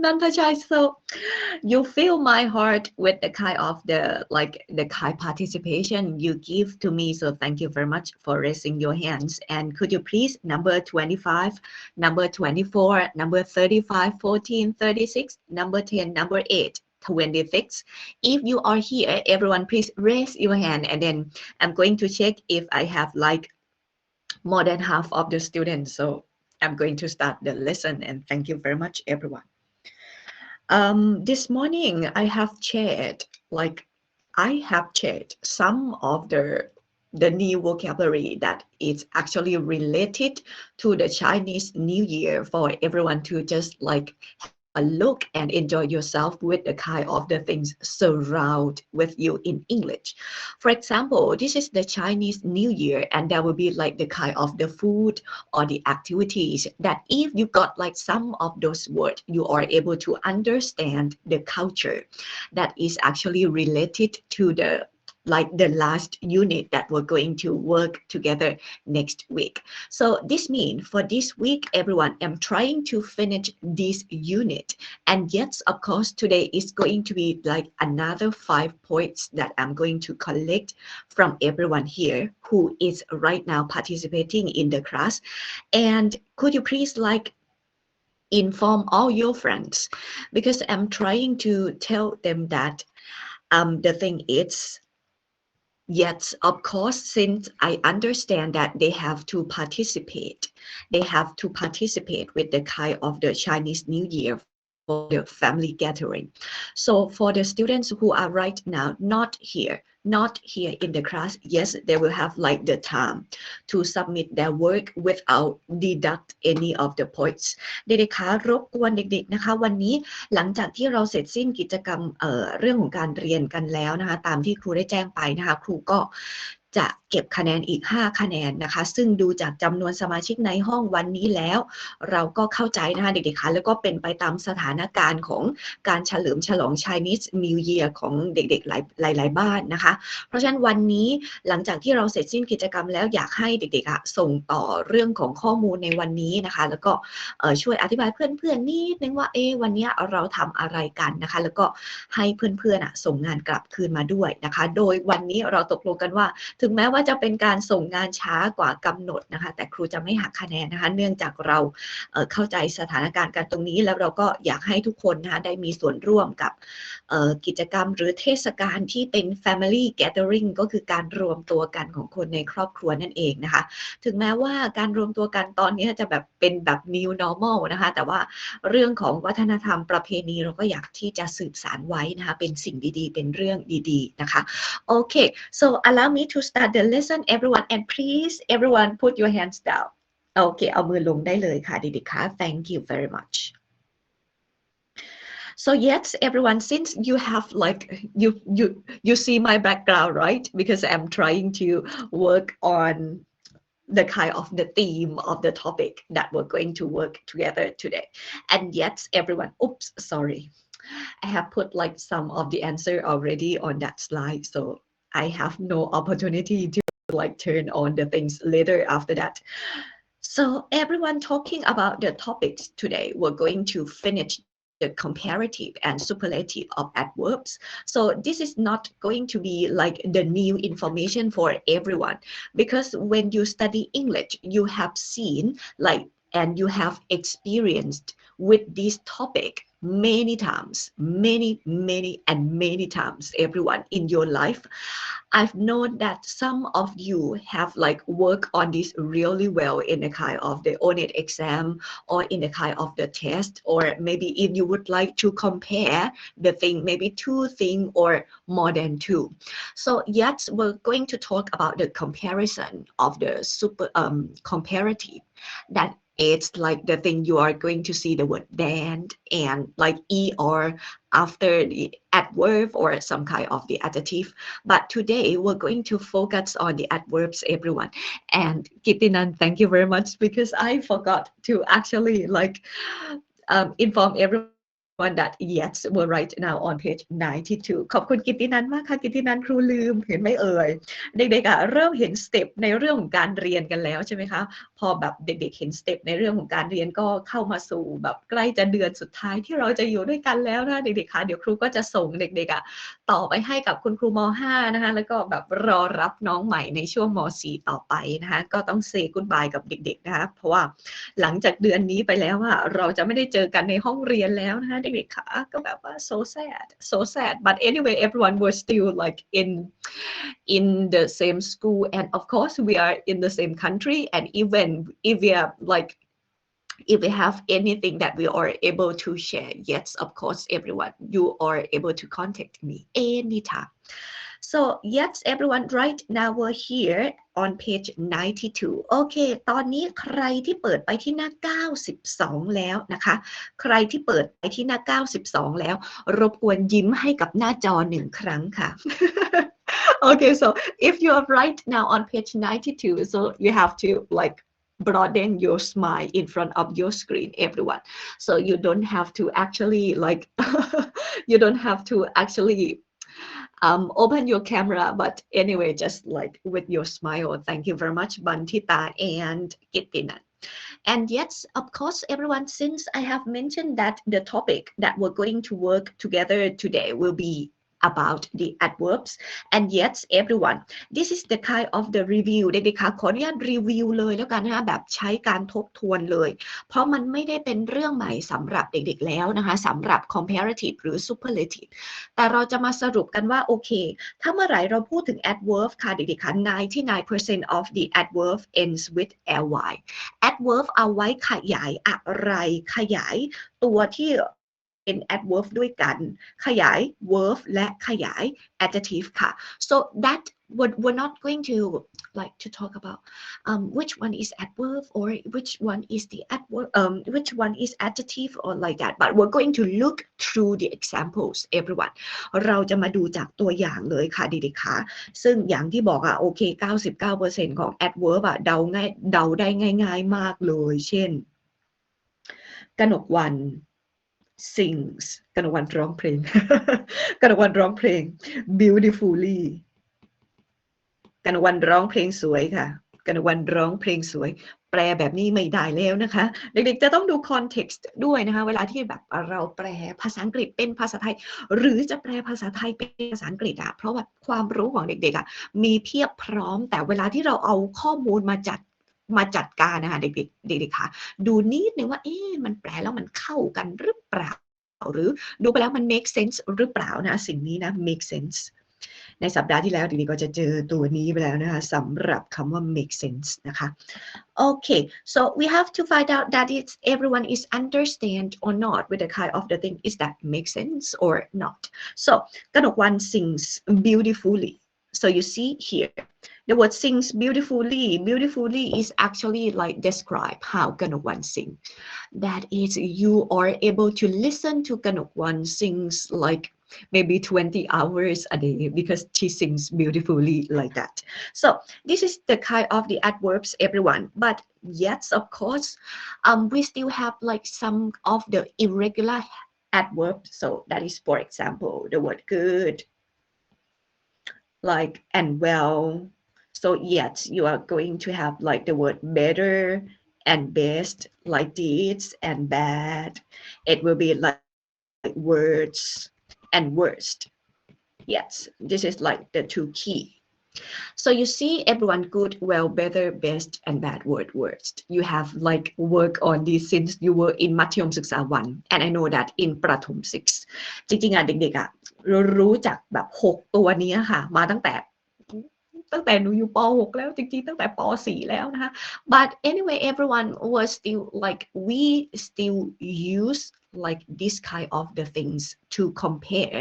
Nantachai, so you fill my heart with the kind of the kind participation you give to me. So thank you very much for raising your hands. And could you please number 25, number 24, number 35, 14, 36, number 10, number 8, 26. If you are here, everyone, please raise your hand, and then I'm going to check if I have like more than half of the students. So I'm going to start the lesson, and thank you very much, everyone. This morning I have shared some of the new vocabulary that is actually related to the Chinese New Year for everyone to just like have a look and enjoy yourself with the kind of the things surround with you in English. For example, this is the Chinese New Year, and there will be like the kind of the food or the activities that if you got like some of those words, you are able to understand the culture that is actually related to the last unit that we're going to work together next week. So this means for this week, everyone, I'm trying to finish this unit. And yes, of course, today is going to be like another 5 points that I'm going to collect from everyone here who is right now participating in the class. And could you please like inform all your friends, because I'm trying to tell them that the thing is, yes, of course, since I understand that they have to participate with the kind of the Chinese New Year for the family gathering. So for the students who are right now not here in the class, yes, they will have like the time to submit their work without deduct any of the points. เด็กๆคะรบกวนเด็กๆนะคะวันนี้หลังจากที่เราเสร็จสิ้นกิจกรรมเรื่องของการเรียนกันแล้วนะคะตามที่ครูได้แจ้งไปนะคะครูก็จะเก็บคะแนนอีก5คะแนนนะคะซึ่งดูจากจำนวนสมาชิกในห้องวันนี้แล้วเราก็เข้าใจนะคะเด็กๆคะแล้วก็เป็นไปตามสถานการณ์ของการเฉลิมฉลอง Chinese New Year ของเด็กๆหลายบ้านนะคะเพราะฉะนั้นวันนี้หลังจากที่เราเสร็จสิ้นกิจกรรมแล้วอยากให้เด็กๆส่งต่อเรื่องของข้อมูลในวันนี้นะคะแล้วก็ช่วยอธิบายเพื่อนๆนิดนึงว่าวันนี้เราทำอะไรกันนะคะแล้วก็ให้เพื่อนๆส่งงานกลับคืนมาด้วยนะคะโดยวันนี้เราตกลงกันว่าถึงแม้ว่าจะเป็นการส่งงานช้ากว่ากำหนดนะคะแต่ครูจะไม่หักคะแนนนะคะเนื่องจากเราเข้าใจสถานการณ์กันตรงนี้แล้วเราก็อยากให้ทุกคนนะคะได้มีส่วนร่วมกับกิจกรรมหรือเทศกาลที่เป็น Family Gathering ก็คือการรวมตัวกันของคนในครอบครัวนั่นเองนะคะถึงแม้ว่าการรวมตัวกันตอนนี้จะแบบเป็นแบบ New Normal นะคะแต่ว่าเรื่องของวัฒนธรรมประเพณีเราก็อยากที่จะสืบสานไว้นะคะเป็นสิ่งดีๆเป็นเรื่องดีๆนะคะ Okay, so allow me to start the lesson, everyone, and please everyone put your hands down. Okay, เอามือลงได้เลยค่ะเด็กๆค่ะ Thank you very much. So yes, everyone, since you have like you see my background, right? Because I'm trying to work on the kind of the theme of the topic that we're going to work together today. And yes, everyone, oops, sorry. I have put like some of the answer already on that slide, so I have no opportunity to like turn on the things later after that. So everyone, talking about the topics today, we're going to finish the comparative and superlative of adverbs. So this is not going to be like the new information for everyone, because when you study English, you have seen like and you have experienced with this topic many times, many times, everyone in your life. I've known that some of you have like worked on this really well in the kind of the ONET exam or in the kind of the test, or maybe if you would like to compare the thing, maybe two things or more than two. So yes, we're going to talk about the comparison of the comparative. That it's like the thing you are going to see the word than and like er after the adverb or some kind of the adjective. But today we're going to focus on the adverbs, everyone. And Kitinan, thank you very much, because I forgot to actually like inform everyone one that yes we're right now on page 92 ขอบคุณกิตตินันมากค่ะกิตตินันครูลืมเห็นไหมเอ่ยเด็กๆเริ่มเห็นสเต็ปในเรื่องของการเรียนกันแล้วใช่ไหมคะพอแบบเด็กๆเห็นสเต็ปในเรื่องของการเรียนก็เข้ามาสู่แบบใกล้จะเดือนสุดท้ายที่เราจะอยู่ด้วยกันแล้วนะเด็กๆคะเดี๋ยวครูก็จะส่งเด็กๆต่อไปให้กับคุณครูม.5 นะคะแล้วก็แบบรอรับน้องใหม่ในช่วงม.4 ต่อไปนะคะก็ต้อง say goodbye กับเด็กๆนะคะเพราะว่าหลังจากเดือนนี้ไปแล้วเราจะไม่ได้เจอกันในห้องเรียนแล้วนะคะเด็กๆค่ะก็แบบว่า so sad but anyway everyone was still like in the same school and of course we are in the same country and even if we are like if we have anything that we are able to share yes of course everyone you are able to contact me anytime so yes everyone right now we're here on page 92โอเคตอนนี้ใครที่เปิดไปที่หน้า92แล้วนะคะใครที่เปิดไปที่หน้า92แล้วรบกวนยิ้มให้กับหน้าจอ1ครั้งค่ะ okay so if you are right now on page 92 so you have to like broaden your smile in front of your screen everyone so you don't have to actually like you don't have to actually open your camera but anyway just like with your smile thank you very much Bantita and Kittinan and yes of course everyone since I have mentioned that the topic that we're going to work together today will be about the adverbs and yes everyone this is the kind of the review เด็กๆคะขออนุญาตรีวิวเลยแล้วกันนะคะแบบใช้การทบทวนเลยเพราะมันไม่ได้เป็นเรื่องใหม่สำหรับเด็กๆแล้วนะคะสำหรับ comparative หรือ superlative แต่เราจะมาสรุปกันว่าโอเคถ้าเมื่อไหร่เราพูดถึง adverb ค่ะเด็กๆคะ99% of the adverb ends with ly adverb เอาไว้ขยายอะไรขยายตัวที่เป็น adverb ด้วยกันขยาย verb และขยาย adjective ค่ะ so that we're not going to like to talk about which one is adverb or which one is the adverb which one is adjective or like that but we're going to look through the examples everyone เราจะมาดูจากตัวอย่างเลยค่ะเด็กๆค่ะซึ่งอย่างที่บอกโอเค 99% ของ adverb เดาได้ง่ายๆมากเลยเช่นกนกวรรณsings กนกวรรณร้องเพลง กนกวรรณร้องเพลง beautifully กนกวรรณร้องเพลงสวยค่ะกนกวรรณร้องเพลงสวยแปลแบบนี้ไม่ได้แล้วนะคะเด็กๆจะต้องดู context ด้วยนะคะเวลาที่แบบเราแปลภาษาอังกฤษเป็นภาษาไทยหรือจะแปลภาษาไทยเป็นภาษาอังกฤษเพราะว่าความรู้ของเด็กๆมีเพียบพร้อมแต่เวลาที่เราเอาข้อมูลมาจัดการนะคะเด็กๆค่ะดูนิดนึงว่ามันแปลแล้วมันเข้ากันหรือเปล่าหรือดูไปแล้วมัน make sense หรือเปล่านะสิ่งนี้นะ make sense ในสัปดาห์ที่แล้วเด็กๆก็จะเจอตัวนี้ไปแล้วนะคะสำหรับคำว่า make sense นะคะ okay so we have to find out that it's everyone is understand or not with the kind of the thing is that make sense or not so กนกวรรณ sings beautifully so you see here the word sings beautifully is actually like describe how Ganokwan sing that is you are able to listen to Ganokwan sings like maybe 20 hours a day because she sings beautifully like that so this is the kind of the adverbs everyone but yes of course we still have like some of the irregular adverbs so that is for example the word good like and well so yes you are going to have like the word better and best like this and bad it will be like words and worst yes this is like the two key so you see everyone good well better best and bad word worst you have like work on this since you were in มัธยมศึกษา 1 and I know that in ประถม 6 จริงๆเด็กๆรู้จักแบบ6ตัวนี้ค่ะมาตั้งแต่หนูอยู่ป .6 แล้วจริงๆตั้งแต่ป .4 แล้วนะคะ but anyway everyone was still like we still use like this kind of the things to compare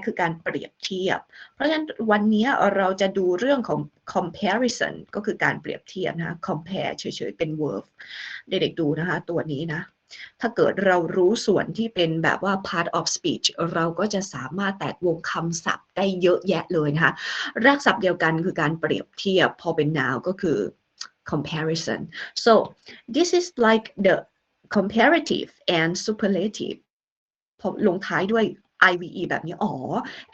คือการเปรียบเทียบเพราะฉะนั้นวันนี้เราจะดูเรื่องของ comparison ก็คือการเปรียบเทียบนะคะ compare เฉยๆเป็น verb เด็กๆดูนะคะตัวนี้นะถ้าเกิดเรารู้ส่วนที่เป็นแบบว่า part of speech เราก็จะสามารถแตกวงคำศัพท์ได้เยอะแยะเลยนะคะรากศัพท์เดียวกันคือการเปรียบเทียบพอเป็น noun ก็คือ comparison so this is like the comparative and superlative พอลงท้ายด้วย IVE แบบนี้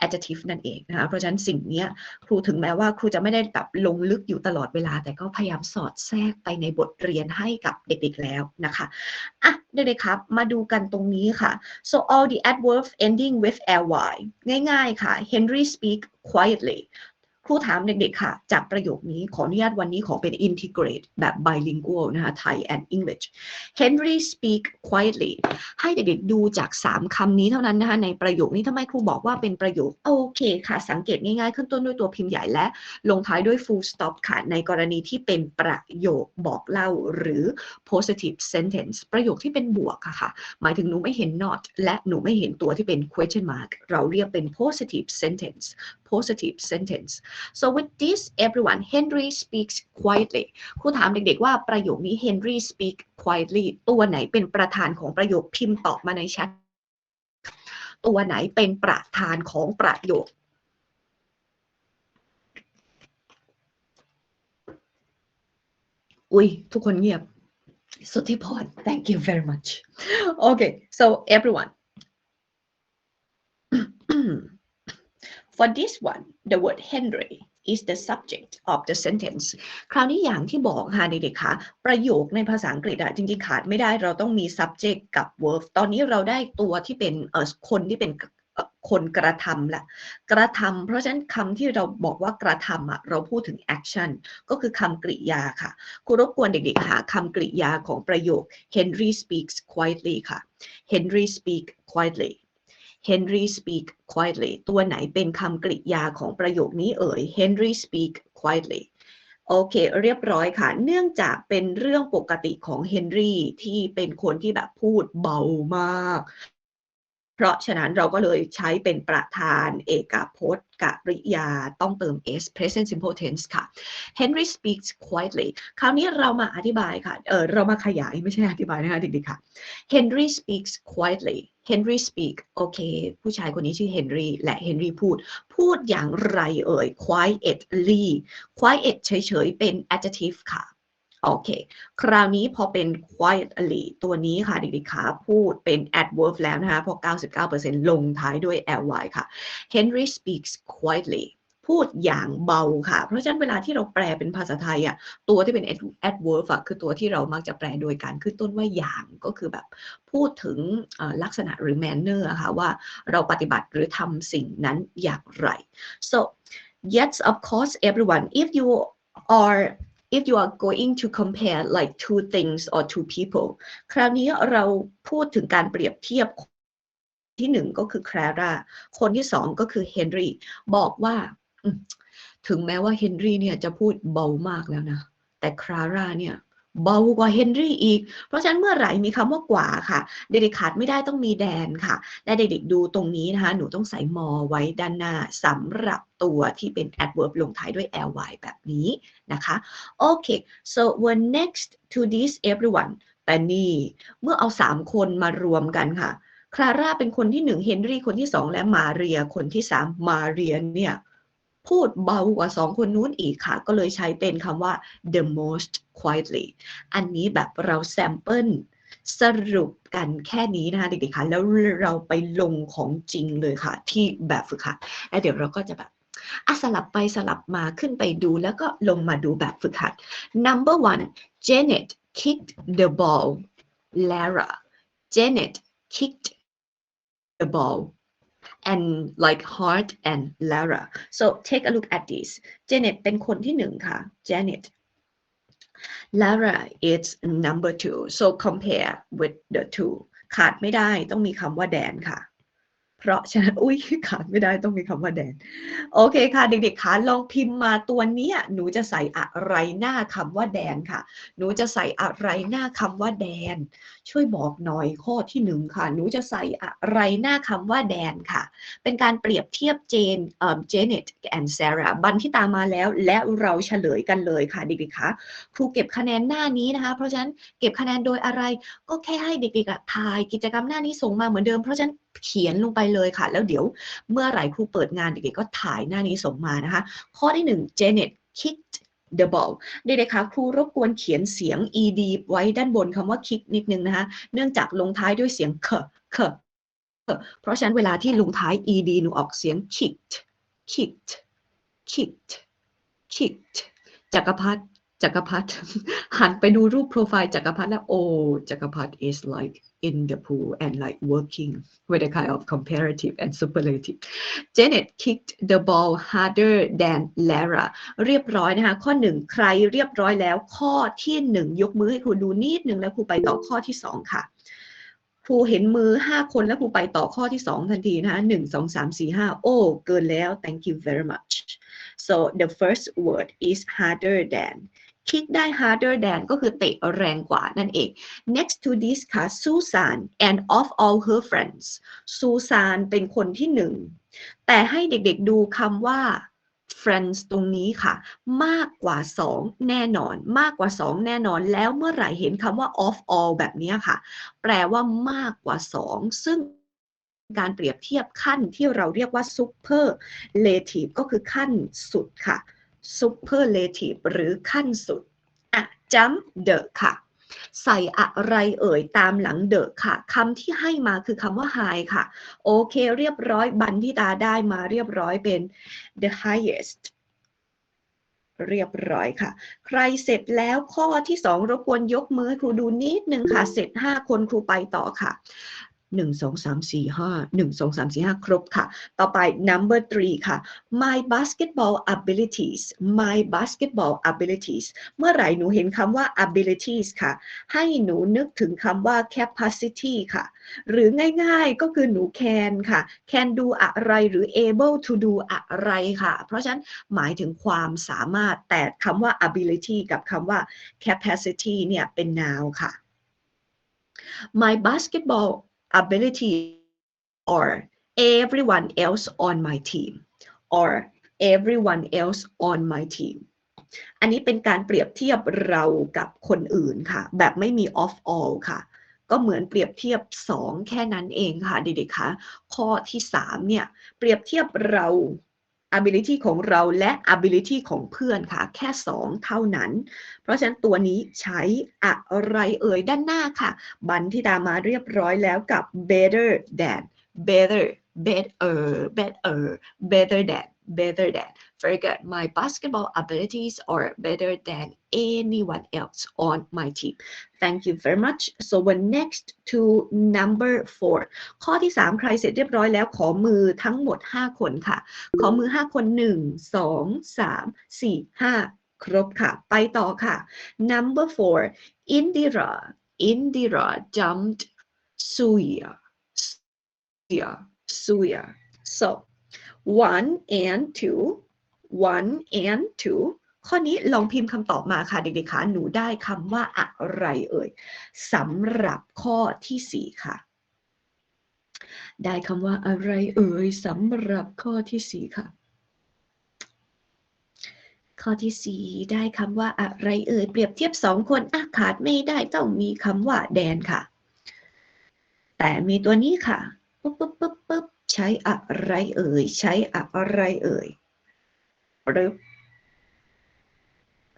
adjective นั่นเองนะคะเพราะฉะนั้นสิ่งนี้ครูถึงแม้ว่าครูจะไม่ได้แบบลงลึกอยู่ตลอดเวลาแต่ก็พยายามสอดแทรกไปในบทเรียนให้กับเด็กๆแล้วนะคะอ่ะเด็กๆครับมาดูกันตรงนี้ค่ะ so all the adverbs ending with ly ง่ายๆค่ะ Henry speak quietly ครูถามเด็กๆค่ะจากประโยคนี้ขออนุญาตวันนี้ขอเป็น integrate แบบ bilingual นะคะ Thai and English Henry speak quietly ให้เด็กๆดูจาก3คำนี้เท่านั้นนะคะในประโยคนี้ทำไมครูบอกว่าเป็นประโยคโอเคค่ะสังเกตง่ายๆขึ้นต้นด้วยตัวพิมพ์ใหญ่และลงท้ายด้วย full stop ค่ะในกรณีที่เป็นประโยคบอกเล่าหรือ positive sentence ประโยคที่เป็นบวกค่ะหมายถึงหนูไม่เห็น not และหนูไม่เห็นตัวที่เป็น question mark เราเรียกเป็น positive sentence positive sentence so with this everyone Henry speaks quietly ครูถามเด็กๆว่าประโยคนี้ Henry speak quietly ตัวไหนเป็นประธานของประโยคพิมพ์ตอบมาในแชทตัวไหนเป็นประธานของประโยคอุ๊ยทุกคนเงียบสุทธิพร thank you very much okay so everyone for this one the word Henry is the subject of the sentence คราวนี้อย่างที่บอกค่ะเด็กๆคะประโยคในภาษาอังกฤษจริงๆขาดไม่ได้เราต้องมี subject กับ verb ตอนนี้เราได้ตัวที่เป็นคนที่เป็นคนกระทำละกระทำเพราะฉะนั้นคำที่เราบอกว่ากระทำเราพูดถึง action ก็คือคำกริยาค่ะครูรบกวนเด็กๆหาคำกริยาของประโยค Henry speaks quietly ค่ะ Henry speak quietly Henry speak quietly ตัวไหนเป็นคำกริยาของประโยคนี้เอ่ย Henry speak quietly โอเคเรียบร้อยค่ะเนื่องจากเป็นเรื่องปกติของเฮนรี่ที่เป็นคนที่แบบพูดเบามากเพราะฉะนั้นเราก็เลยใช้เป็นประธานเอกพจน์กริยาต้องเติม s present simple tense ค่ะ Henry speaks quietly คราวนี้เรามาอธิบายค่ะเรามาขยายไม่ใช่อธิบายนะคะเด็กๆค่ะ Henry speaks quietly Henry speak โอเคผู้ชายคนนี้ชื่อ Henry และ Henry พูดอย่างไรเอ่ย quietly quiet เฉยๆเป็น adjective ค่ะโอเคคราวนี้พอเป็น quietly ตัวนี้ค่ะเด็กๆค่ะพูดเป็น adverb แล้วนะคะพอ 99% ลงท้ายด้วย ly ค่ะ Henry speaks quietly พูดอย่างเบาค่ะเพราะฉะนั้นเวลาที่เราแปลเป็นภาษาไทยตัวที่เป็น adverb คือตัวที่เรามักจะแปลโดยการขึ้นต้นว่าอย่างก็คือแบบพูดถึงลักษณะหรือ manner ค่ะว่าเราปฏิบัติหรือทำสิ่งนั้นอย่างไร so yes of course everyone if you are going to compare like two things or two people คราวนี้เราพูดถึงการเปรียบเทียบที่หนึ่งก็คือแคลราคนที่สองก็คือเฮนรี่บอกว่าถึงแม้ว่าเฮนรี่เนี่ยจะพูดเบามากแล้วนะแต่คลาร่าเนี่ยเบากว่าเฮนรี่อีกเพราะฉะนั้นเมื่อไหร่มีคำว่ากว่าค่ะเด็กๆขาดไม่ได้ต้องมีแดนค่ะและเด็กๆดูตรงนี้นะคะหนูต้องใส่มอไว้ด้านหน้าสำหรับตัวที่เป็น adverb ลงท้ายด้วย ly แบบนี้นะคะโอเค so we're next to this everyone แต่นี่เมื่อเอา3คนมารวมกันค่ะคลาร่าเป็นคนที่1เฮนรี่คนที่2และมาเรียคนที่3มาเรียเนี่ยพูดเบากว่า2คนนู้นอีกค่ะก็เลยใช้เป็นคำว่า the most quietly อันนี้แบบเราแซมเปิลสรุปกันแค่นี้นะคะเด็กๆค่ะแล้วเราไปลงของจริงเลยค่ะที่แบบฝึกหัดแล้วเดี๋ยวเราก็จะแบบสลับไปสลับมาขึ้นไปดูแล้วก็ลงมาดูแบบฝึกหัด number 1 Janet kicked the ball Lara Janet kicked the ball and like hard and Lara so take a look at this Janet เป็นคนที่1ค่ะ Janet Lara is number 2 so compare with the two ขาดไม่ได้ต้องมีคำว่าแดนค่ะเพราะฉะนั้นขาดไม่ได้ต้องมีคำว่าแดนโอเคค่ะเด็กๆคะลองพิมพ์มาตัวนี้หนูจะใส่อะไรหน้าคำว่าแดนค่ะหนูจะใส่อะไรหน้าคำว่าแดนช่วยบอกหน่อยข้อที่1ค่ะหนูจะใส่อะไรหน้าคำว่าแดนค่ะเป็นการเปรียบเทียบJanet and Sarah บันที่ตามมาแล้วและเราเฉลยกันเลยค่ะเด็กๆคะครูเก็บคะแนนหน้านี้นะคะเพราะฉะนั้นเก็บคะแนนโดยอะไรก็แค่ให้เด็กๆทายกิจกรรมหน้านี้ส่งมาเหมือนเดิมเพราะฉะนั้นเขียนลงไปเลยค่ะแล้วเดี๋ยวเมื่อไหร่ครูเปิดงานเด็กๆก็ถ่ายหน้านี้ส่งมานะคะข้อที่1 Janet kicked the ball เด็กๆคะครูรบกวนเขียนเสียง ed ไว้ด้านบนคำว่า kick นิดนึงนะคะเนื่องจากลงท้ายด้วยเสียงเค เพราะฉะนั้นเวลาที่ลงท้าย ed หนูออกเสียง kicked kicked kicked kicked จักรพัฒหันไปดูรูปโปรไฟล์จักรพัฒแล้ว oh จักรพัฒ is like in the pool and like working with a kind of comparative and superlative Janet kicked the ball harder than Lara เรียบร้อยนะคะข้อ1ใครเรียบร้อยแล้วข้อที่1ยกมือให้ครูดูนิดนึงแล้วครูไปต่อข้อที่2ค่ะครูเห็นมือ5คนแล้วครูไปต่อข้อที่2ทันทีนะคะ1 2 3 4 5โอ้เกินแล้ว thank you very much so the first word is harder than kick ได้ harder than ก็คือเตะแรงกว่านั่นเอง next to this ค่ะ Susan and of all her friends Susan เป็นคนที่1แต่ให้เด็กๆดูคำว่า friends ตรงนี้ค่ะมากกว่า2แน่นอนมากกว่า2แน่นอนแล้วเมื่อไหร่เห็นคำว่า of all แบบนี้ค่ะแปลว่ามากกว่า2ซึ่งการเปรียบเทียบขั้นที่เราเรียกว่า superlative ก็คือขั้นสุดค่ะ superlative หรือขั้นสุดjump the ค่ะใส่อะไรเอ่ยตามหลัง the ค่ะคำที่ให้มาคือคำว่า high ค่ะโอเคเรียบร้อยบันทิตาได้มาเรียบร้อยเป็น the highest เรียบร้อยค่ะใครเสร็จแล้วข้อที่2รบกวนยกมือให้ครูดูนิดนึงค่ะเสร็จ5คนครูไปต่อค่ะ1 2 3 4 5 1 2 3 4 5ครบค่ะต่อไป number 3 ค่ะ my basketball abilities เมื่อไหร่หนูเห็นคำว่า abilities ค่ะให้หนูนึกถึงคำว่า capacity ค่ะหรือง่ายๆก็คือหนู can ค่ะ can do อะไรหรือ able to do อะไรค่ะเพราะฉะนั้นหมายถึงความสามารถแต่คำว่า ability กับคำว่า capacity เนี่ยเป็น noun ค่ะ my basketball ability or everyone else on my team or everyone else on my team อันนี้เป็นการเปรียบเทียบเรากับคนอื่นค่ะแบบไม่มี of all ค่ะก็เหมือนเปรียบเทียบ2แค่นั้นเองค่ะเด็กๆคะข้อที่3เนี่ยเปรียบเทียบเรา ability ของเราและ ability ของเพื่อนค่ะแค่2เท่านั้นเพราะฉะนั้นตัวนี้ใช้อะไรเอ่ยด้านหน้าค่ะบันทิตามาเรียบร้อยแล้วกับ better than better than very good my basketball abilities are better than anyone else on my team thank you very much so we're next to number 4ข้อที่3ใครเสร็จเรียบร้อยแล้วขอมือทั้งหมด5คนค่ะขอมือ5คน1 2 3 4 5ครบค่ะไปต่อค่ะ number 4 Indira jumped Suya so 1 and 2ข้อนี้ลองพิมพ์คำตอบมาค่ะเด็กๆคะหนูได้คำว่าอะไรเอ่ยสำหรับข้อที่4ค่ะได้คำว่าอะไรเอ่ยสำหรับข้อที่4ค่ะข้อที่4ได้คำว่าอะไรเอ่ยเปรียบเทียบ2คนขาดไม่ได้ต้องมีคำว่าแดนค่ะแต่มีตัวนี้ค่ะปึ๊บใช้อะไรเอ่ยใช้อะไรเอ่ยปึ๊บ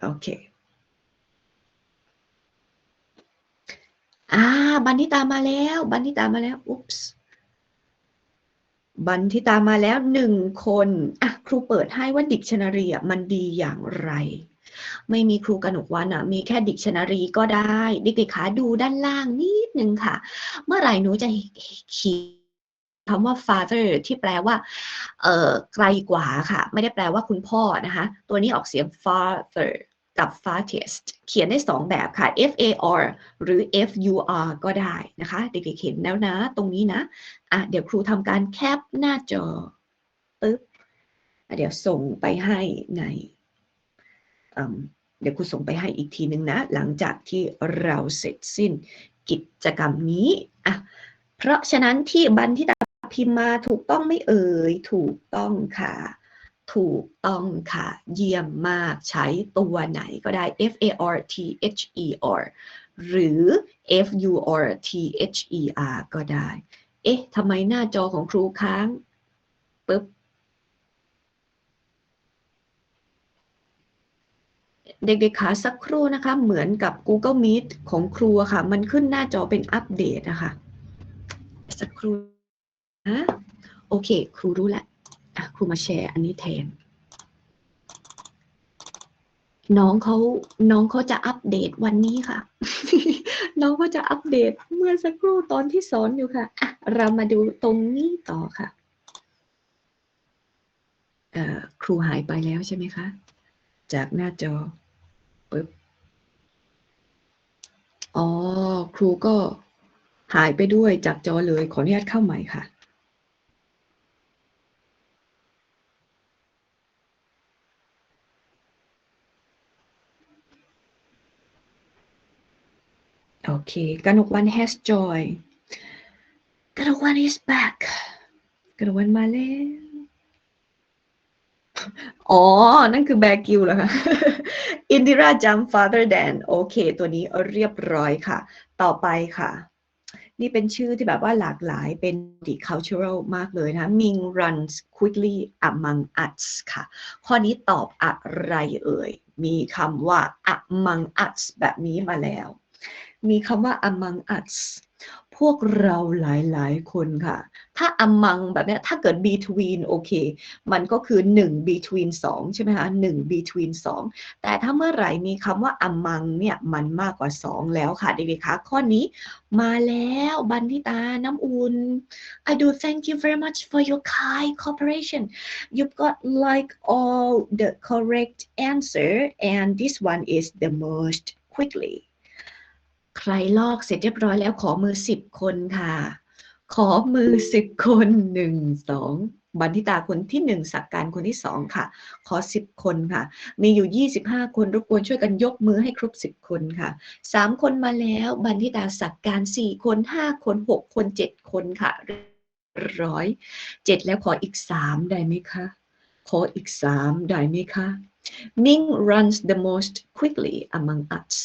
โอเคบันทิตามาแล้วอุ๊ปส์บันทิตามาแล้ว1คนครูเปิดให้ว่า dictionary มันดีอย่างไรไม่มีครูกนกวรรณมีแค่ dictionary ก็ได้เด็กๆคะดูด้านล่างนิดนึงค่ะเมื่อไหร่หนูจะเขียนคำว่า father ที่แปลว่าไกลกว่าค่ะไม่ได้แปลว่าคุณพ่อนะคะตัวนี้ออกเสียง father กับ farthest เขียนได้2แบบค่ะ far หรือ fur ก็ได้นะคะเด็กๆเห็นแล้วนะตรงนี้นะเดี๋ยวครูทำการแคปหน้าจอปึ๊บเดี๋ยวส่งไปให้ในเดี๋ยวครูส่งไปให้อีกทีนึงนะหลังจากที่เราเสร็จสิ้นกิจกรรมนี้เพราะฉะนั้นที่บันทิตาพิมพ์มาถูกต้องไม่เอ่ยถูกต้องค่ะเยี่ยมมากใช้ตัวไหนก็ได้ farther หรือ further ก็ได้ทำไมหน้าจอของครูค้างปึ๊บเด็กๆขาสักครู่นะคะเหมือนกับ Google Meet ของครูค่ะมันขึ้นหน้าจอเป็นอัปเดตนะคะสักครู่ โอเคครูรู้แล้วครูมาแชร์อันนี้แทนน้องเขาจะอัปเดตวันนี้ค่ะ น้องก็จะอัปเดตเมื่อสักครู่ตอนที่สอนอยู่ค่ะเรามาดูตรงนี้ต่อค่ะครูหายไปแล้วใช่ไหมคะจากหน้าจอปึ๊บครูก็หายไปด้วยจากจอเลยขออนุญาตเข้าใหม่ค่ะโอเคกนกวัน has joined กนกวัน is back กนกวันมาแล้วนั่นคือแบร์กิวเหรอคะ อินดิราจัม father than โอเคตัวนี้เรียบร้อยค่ะต่อไปค่ะนี่เป็นชื่อที่แบบว่าหลากหลายเป็น multicultural มากเลยนะ Ming runs quickly among us ค่ะข้อนี้ตอบอะไรเอ่ยมีคำว่า among us แบบนี้มาแล้วมีคำว่า among us พวกเราหลายๆคนค่ะถ้า among แบบนี้ถ้าเกิด between โอเคมันก็คือ1 between 2ใช่ไหมคะ1 between 2แต่ถ้าเมื่อไหร่มีคำว่า among เนี่ยมันมากกว่า2แล้วค่ะเด็กๆคะข้อนี้มาแล้วบันทิตาน้ำอุ่น I do thank you very much for your kind cooperation you've got like all the correct answer and this one is the most quicklyใครลอกเสร็จเรียบร้อยแล้วขอมือ10คนค่ะขอมือ10คน1 2บันทิตาคนที่1สักการคนที่2ค่ะขอ10คนค่ะมีอยู่25คนรบกวนช่วยกันยกมือให้ครบ10คนค่ะ3คนมาแล้วบันทิตาสักการ4คน5คน6คน7คนค่ะ7แล้วขออีก3ได้ไหมคะขออีก3ได้ไหมคะ Ming runs the most quickly among us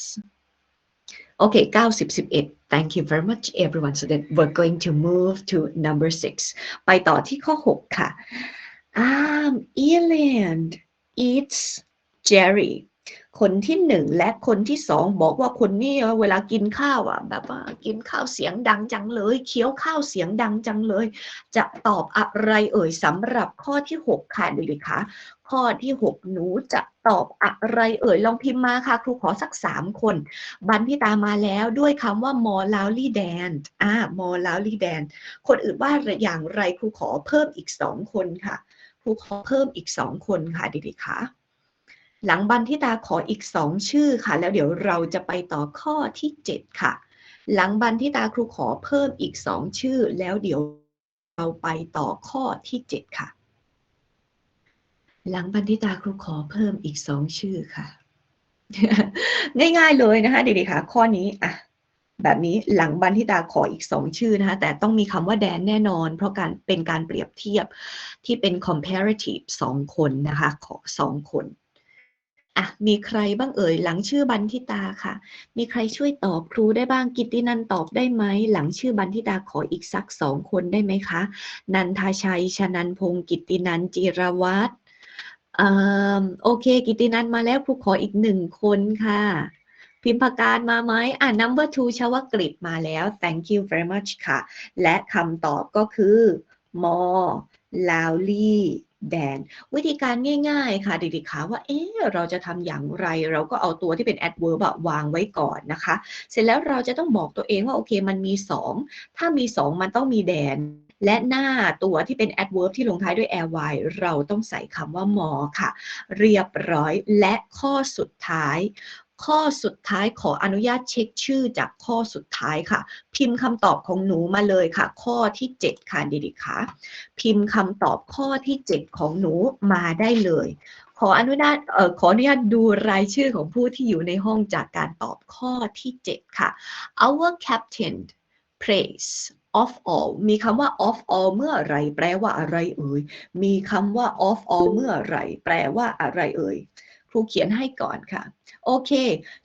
Okay, 90 11 Thank you very much everyone. So then we're going to move to number 6. ไปต่อที่ข้อ6ค่ะ Eland eats Jerry คนที่1และคนที่2บอกว่าคนนี้เวลากินข้าวแบบว่ากินข้าวเสียงดังจังเลยเคี้ยวข้าวเสียงดังจังเลยจะตอบอะไรเอ่ยสำหรับข้อที่6ค่ะดูดิคะข้อที่6หนูจะตอบอะไรเอ่ยลองพิมพ์มาค่ะครูขอสัก3คนบันทิตามาแล้วด้วยคำว่า more loudly than more loudly than คนอื่นว่าอย่างไรครูขอเพิ่มอีก2คนค่ะครูขอเพิ่มอีก2คนค่ะดิๆคะหลังบันทิตาขออีก2ชื่อค่ะแล้วเดี๋ยวเราจะไปต่อข้อที่7ค่ะหลังบันทิตาครูขอเพิ่มอีก2ชื่อแล้วเดี๋ยวเราไปต่อข้อที่7ค่ะหลังบันทิตาครูขอเพิ่มอีก2ชื่อค่ะ ง่ายๆเลยนะคะเด็กๆค่ะข้อนี้แบบนี้หลังบันทิตาขออีก2ชื่อนะคะแต่ต้องมีคำว่าแดนแน่นอนเพราะเป็นการเปรียบเทียบที่เป็น comparative 2คนนะคะขอ2คนมีใครบ้างเอ่ยหลังชื่อบันทิตาค่ะมีใครช่วยตอบครูได้บ้างกิตตินันตอบได้ไหมหลังชื่อบันทิตาขออีกสัก2คนได้ไหมคะนันทชัยชนันพงศ์กิตตินันจิรวัฒน์โอเคกิตตินันมาแล้วครูขออีก1คนค่ะพิมพการมาไหมnumber 2ชวกฤษมาแล้ว thank you very much ค่ะและคำตอบก็คือ more loudly than วิธีการง่ายๆค่ะดิๆคะว่าเราจะทำอย่างไรเราก็เอาตัวที่เป็น adverb วางไว้ก่อนนะคะเสร็จแล้วเราจะต้องบอกตัวเองว่าโอเคมันมี2ถ้ามี2มันต้องมี than และหน้าตัวที่เป็น adverb ที่ลงท้ายด้วย ly เราต้องใส่คำว่า more ค่ะเรียบร้อยและข้อสุดท้ายขออนุญาตเช็คชื่อจากข้อสุดท้ายค่ะพิมพ์คำตอบของหนูมาเลยค่ะข้อที่7ค่ะดิๆคะพิมพ์คำตอบข้อที่7ของหนูมาได้เลยขออนุญาตดูรายชื่อของผู้ที่อยู่ในห้องจากการตอบข้อที่7ค่ะ Our captain prays of all มีคำว่า of all เมื่อไหร่แปลว่าอะไรเอ่ยมีคำว่า of all เมื่อไหร่แปลว่าอะไรเอ่ยครูเขียนให้ก่อนค่ะโอเค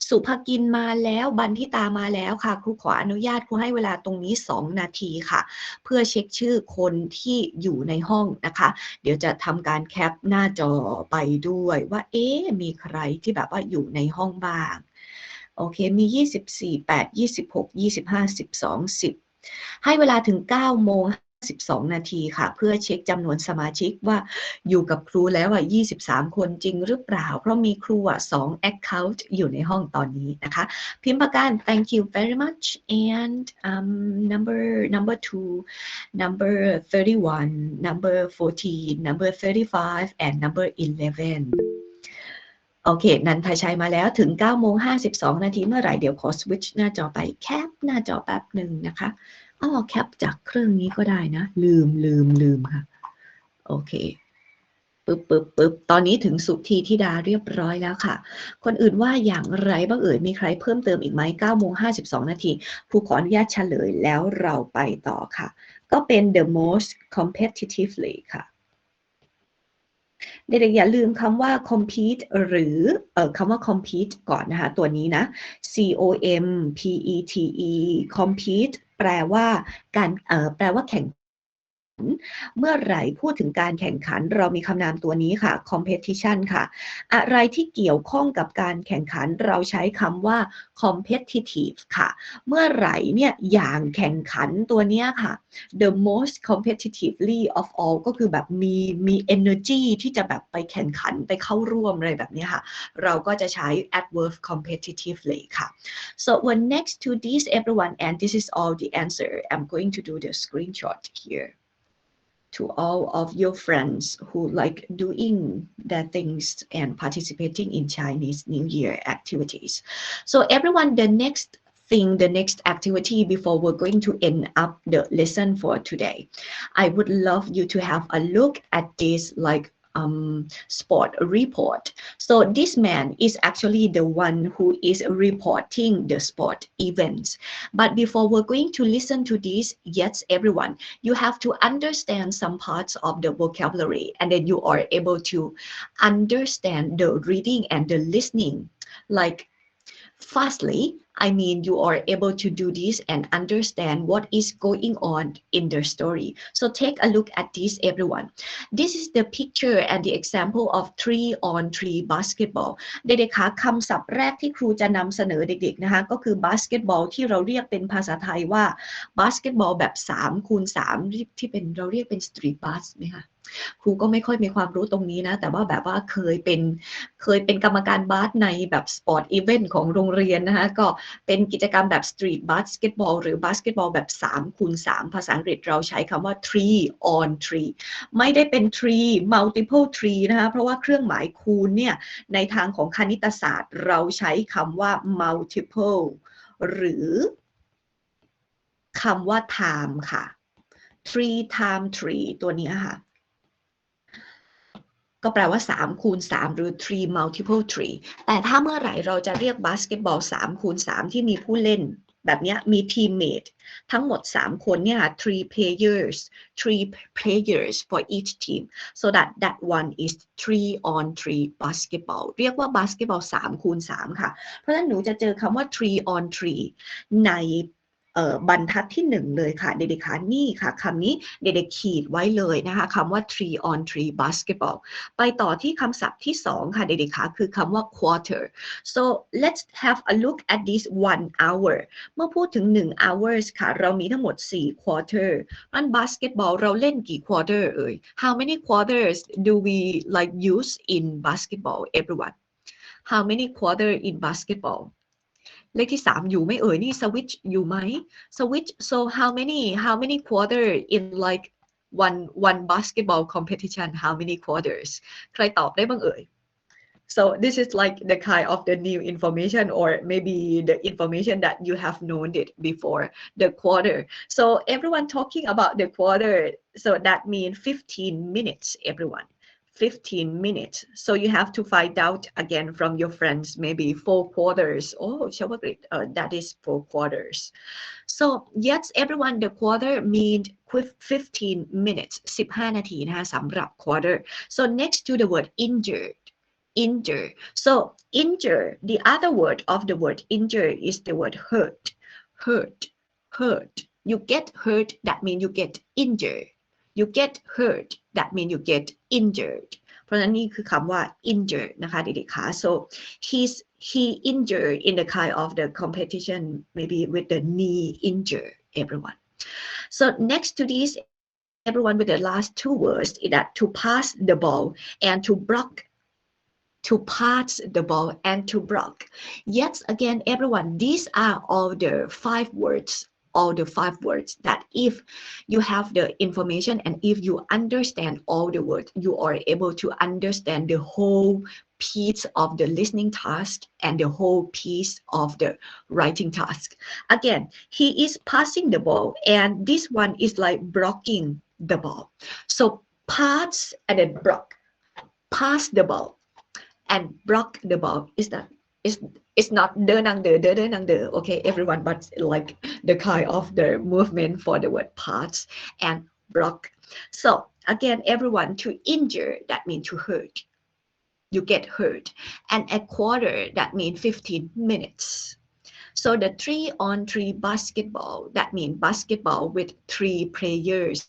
สุภกินมาแล้วบันทิตามาแล้วค่ะครูขออนุญาตครูให้เวลาตรงนี้2นาทีค่ะเพื่อเช็คชื่อคนที่อยู่ในห้องนะคะเดี๋ยวจะทำการแคปหน้าจอไปด้วยว่ามีใครที่แบบว่าอยู่ในห้องบ้างโอเคมี24 8 26 25 12 10ให้เวลาถึง9 โมง 12 นาทีค่ะเพื่อเช็คจำนวนสมาชิกว่าอยู่กับครูแล้ว23 คนจริงหรือเปล่าเพราะมีครู2 account อยู่ในห้องตอนนี้นะคะพิมพ์ประกัน thank you very much and number 2 number 31 number 14 number 35 and number 11โอเคนันทชัยมาแล้วถึง 9:52 นาทีเมื่อไหร่เดี๋ยวขอสวิตช์หน้าจอไปแคปหน้าจอแป๊บหนึ่งนะคะแคปจากเครื่องนี้ก็ได้นะลืมค่ะโอเคปึ๊บตอนนี้ถึงสุธีธิดาเรียบร้อยแล้วค่ะคนอื่นว่าอย่างไรบ้างเอ่ยมีใครเพิ่มเติมอีกไหม 9:52 นาทีครูขออนุญาตเฉลยแล้วเราไปต่อค่ะก็เป็น the most competitively ค่ะเด็กๆอย่าลืมคำว่า compete หรือคำว่า compete ก่อนนะคะตัวนี้นะ compete compete แปลว่าการแปลว่าแข่งเมื่อไหร่พูดถึงการแข่งขันเรามีคำนามตัวนี้ค่ะ competition ค่ะอะไรที่เกี่ยวข้องกับการแข่งขันเราใช้คำว่า competitive ค่ะเมื่อไหร่เนี่ยอย่างแข่งขันตัวเนี้ยค่ะ the most competitively of all ก็คือแบบมี energy ที่จะแบบไปแข่งขันไปเข้าร่วมอะไรแบบนี้ค่ะเราก็จะใช้ adverb competitively ค่ะ so when next to this everyone and this is all the answer I'm going to do the screenshot here to all of your friends who like doing their things and participating in Chinese New Year activities. So everyone, the next activity before we're going to end up the lesson for today, I would love you to have a look at this like sport report. So this man is actually the one who is reporting the sport events. But before we're going to listen to this, yes, everyone, you have to understand some parts of the vocabulary and then you are able to understand the reading and the listening. Like fastly, I mean you are able to do this and understand what is going on in the story. So take a look at this, everyone. This is the picture and the example of 3-on-3 basketball เด็กๆคะคำศัพท์แรกที่ครูจะนำเสนอเด็กๆนะคะก็คือ basketball ที่เราเรียกเป็นภาษาไทยว่า basketball แบบ 3x3 ที่เป็นเราเรียกเป็น street bas ไหมคะครูก็ไม่ค่อยมีความรู้ตรงนี้นะแต่ว่าแบบว่าเคยเป็นกรรมการบาสในแบบสปอร์ตอีเวนต์ของโรงเรียนนะคะก็เป็นกิจกรรมแบบสตรีทบาสเกตบอลหรือบาสเกตบอลแบบ 3x3 ภาษาอังกฤษเราใช้คำว่า 3-on-3 ไม่ได้เป็น multiple 3นะคะเพราะว่าเครื่องหมายคูณเนี่ยในทางของคณิตศาสตร์เราใช้คำว่า multiple หรือคำว่า time ค่ะ 3 ตัวนี้ค่ะก็แปลว่า3x3หรือ3 multiple 3แต่ถ้าเมื่อไหร่เราจะเรียกบาสเกตบอล 3x3 ที่มีผู้เล่นแบบนี้มีทีมเมททั้งหมด3คนเนี่ย3 players for each team so that one is 3-on-3 basketball เรียกว่าบาสเกตบอล 3x3 ค่ะเพราะฉะนั้นหนูจะเจอคำว่า 3-on-3 ในบรรทัดที่1เลยค่ะเด็กๆคะนี่ค่ะคำนี้เด็กๆขีดไว้เลยนะคะคำว่า 3-on-3 basketball ไปต่อที่คำศัพท์ที่2ค่ะเด็กๆคะคือคำว่า quarter so let's have a look at this 1 hour เมื่อพูดถึง1 hours ค่ะเรามีทั้งหมด4 quarter มันบาสเกตบอลเราเล่นกี่ quarter เอ่ย how many quarters do we like use in basketball everyone how many quarter in basketballเลขที่3อยู่ไหมเอ่ยนี่สวิตช์อยู่ไหมสวิตช์ so how many quarter in like one basketball competition how many quarters ใครตอบได้บ้างเอ่ย so this is like the kind of the new information or maybe the information that you have known it before the quarter so everyone talking about the quarter so that means 15 minutes everyone 15 minutes. So you have to find out again from your friends, maybe 4 quarters. Oh, that is 4 quarters. So yes, everyone, the quarter means 15 minutes, 15 นาทีนะคะสำหรับ quarter. So next to the word injure. So injure, the other word of the word injure is the word hurt. You get hurt, that means you get injured.You get hurt that means you get injured เพราะฉะนั้นนี่คือคำว่า injured นะคะเด็กๆคะ so he injured in the kind of the competition maybe with the knee injury everyone so next to this everyone with the last two words is that to pass the ball and to block, to pass the ball and to block. Yes, again, everyone, these are all the 5 words, all the 5 words that if you have the information and if you understand all the words, you are able to understand the whole piece of the listening task and the whole piece of the writing task. Again, he is passing the ball and this one is like blocking the ball. So pass and then block, pass the ball and block the ball. Is that it's not đơn năng đỡ, okay, everyone, but like the kind of the movement for the word pass and block. So again, everyone, to injure, that means to hurt. You get hurt. And a quarter, that means 15 minutes. So the 3-on-3 basketball, that means basketball with 3 players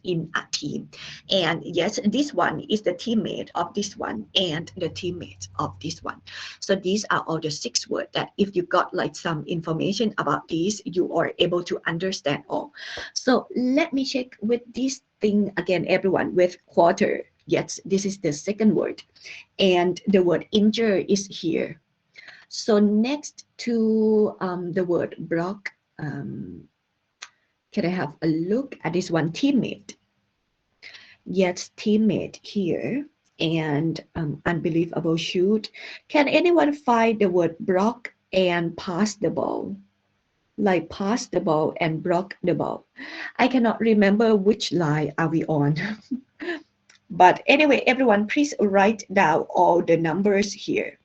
in a team. And yes, this one is the teammate of this one and the teammate of this one. So these are all the 6 words that if you got like some information about these, you are able to understand all. So let me check with this thing again, everyone, with quarter. Yes, this is the second word. And the word injure is here. So next to the word block, can I have a look at this one? Teammate. Yes, teammate here. And unbelievable shoot. Can anyone find the word block and pass the ball? Like pass the ball and block the ball. I cannot remember which line are we on. But anyway, everyone, please write down all the numbers here.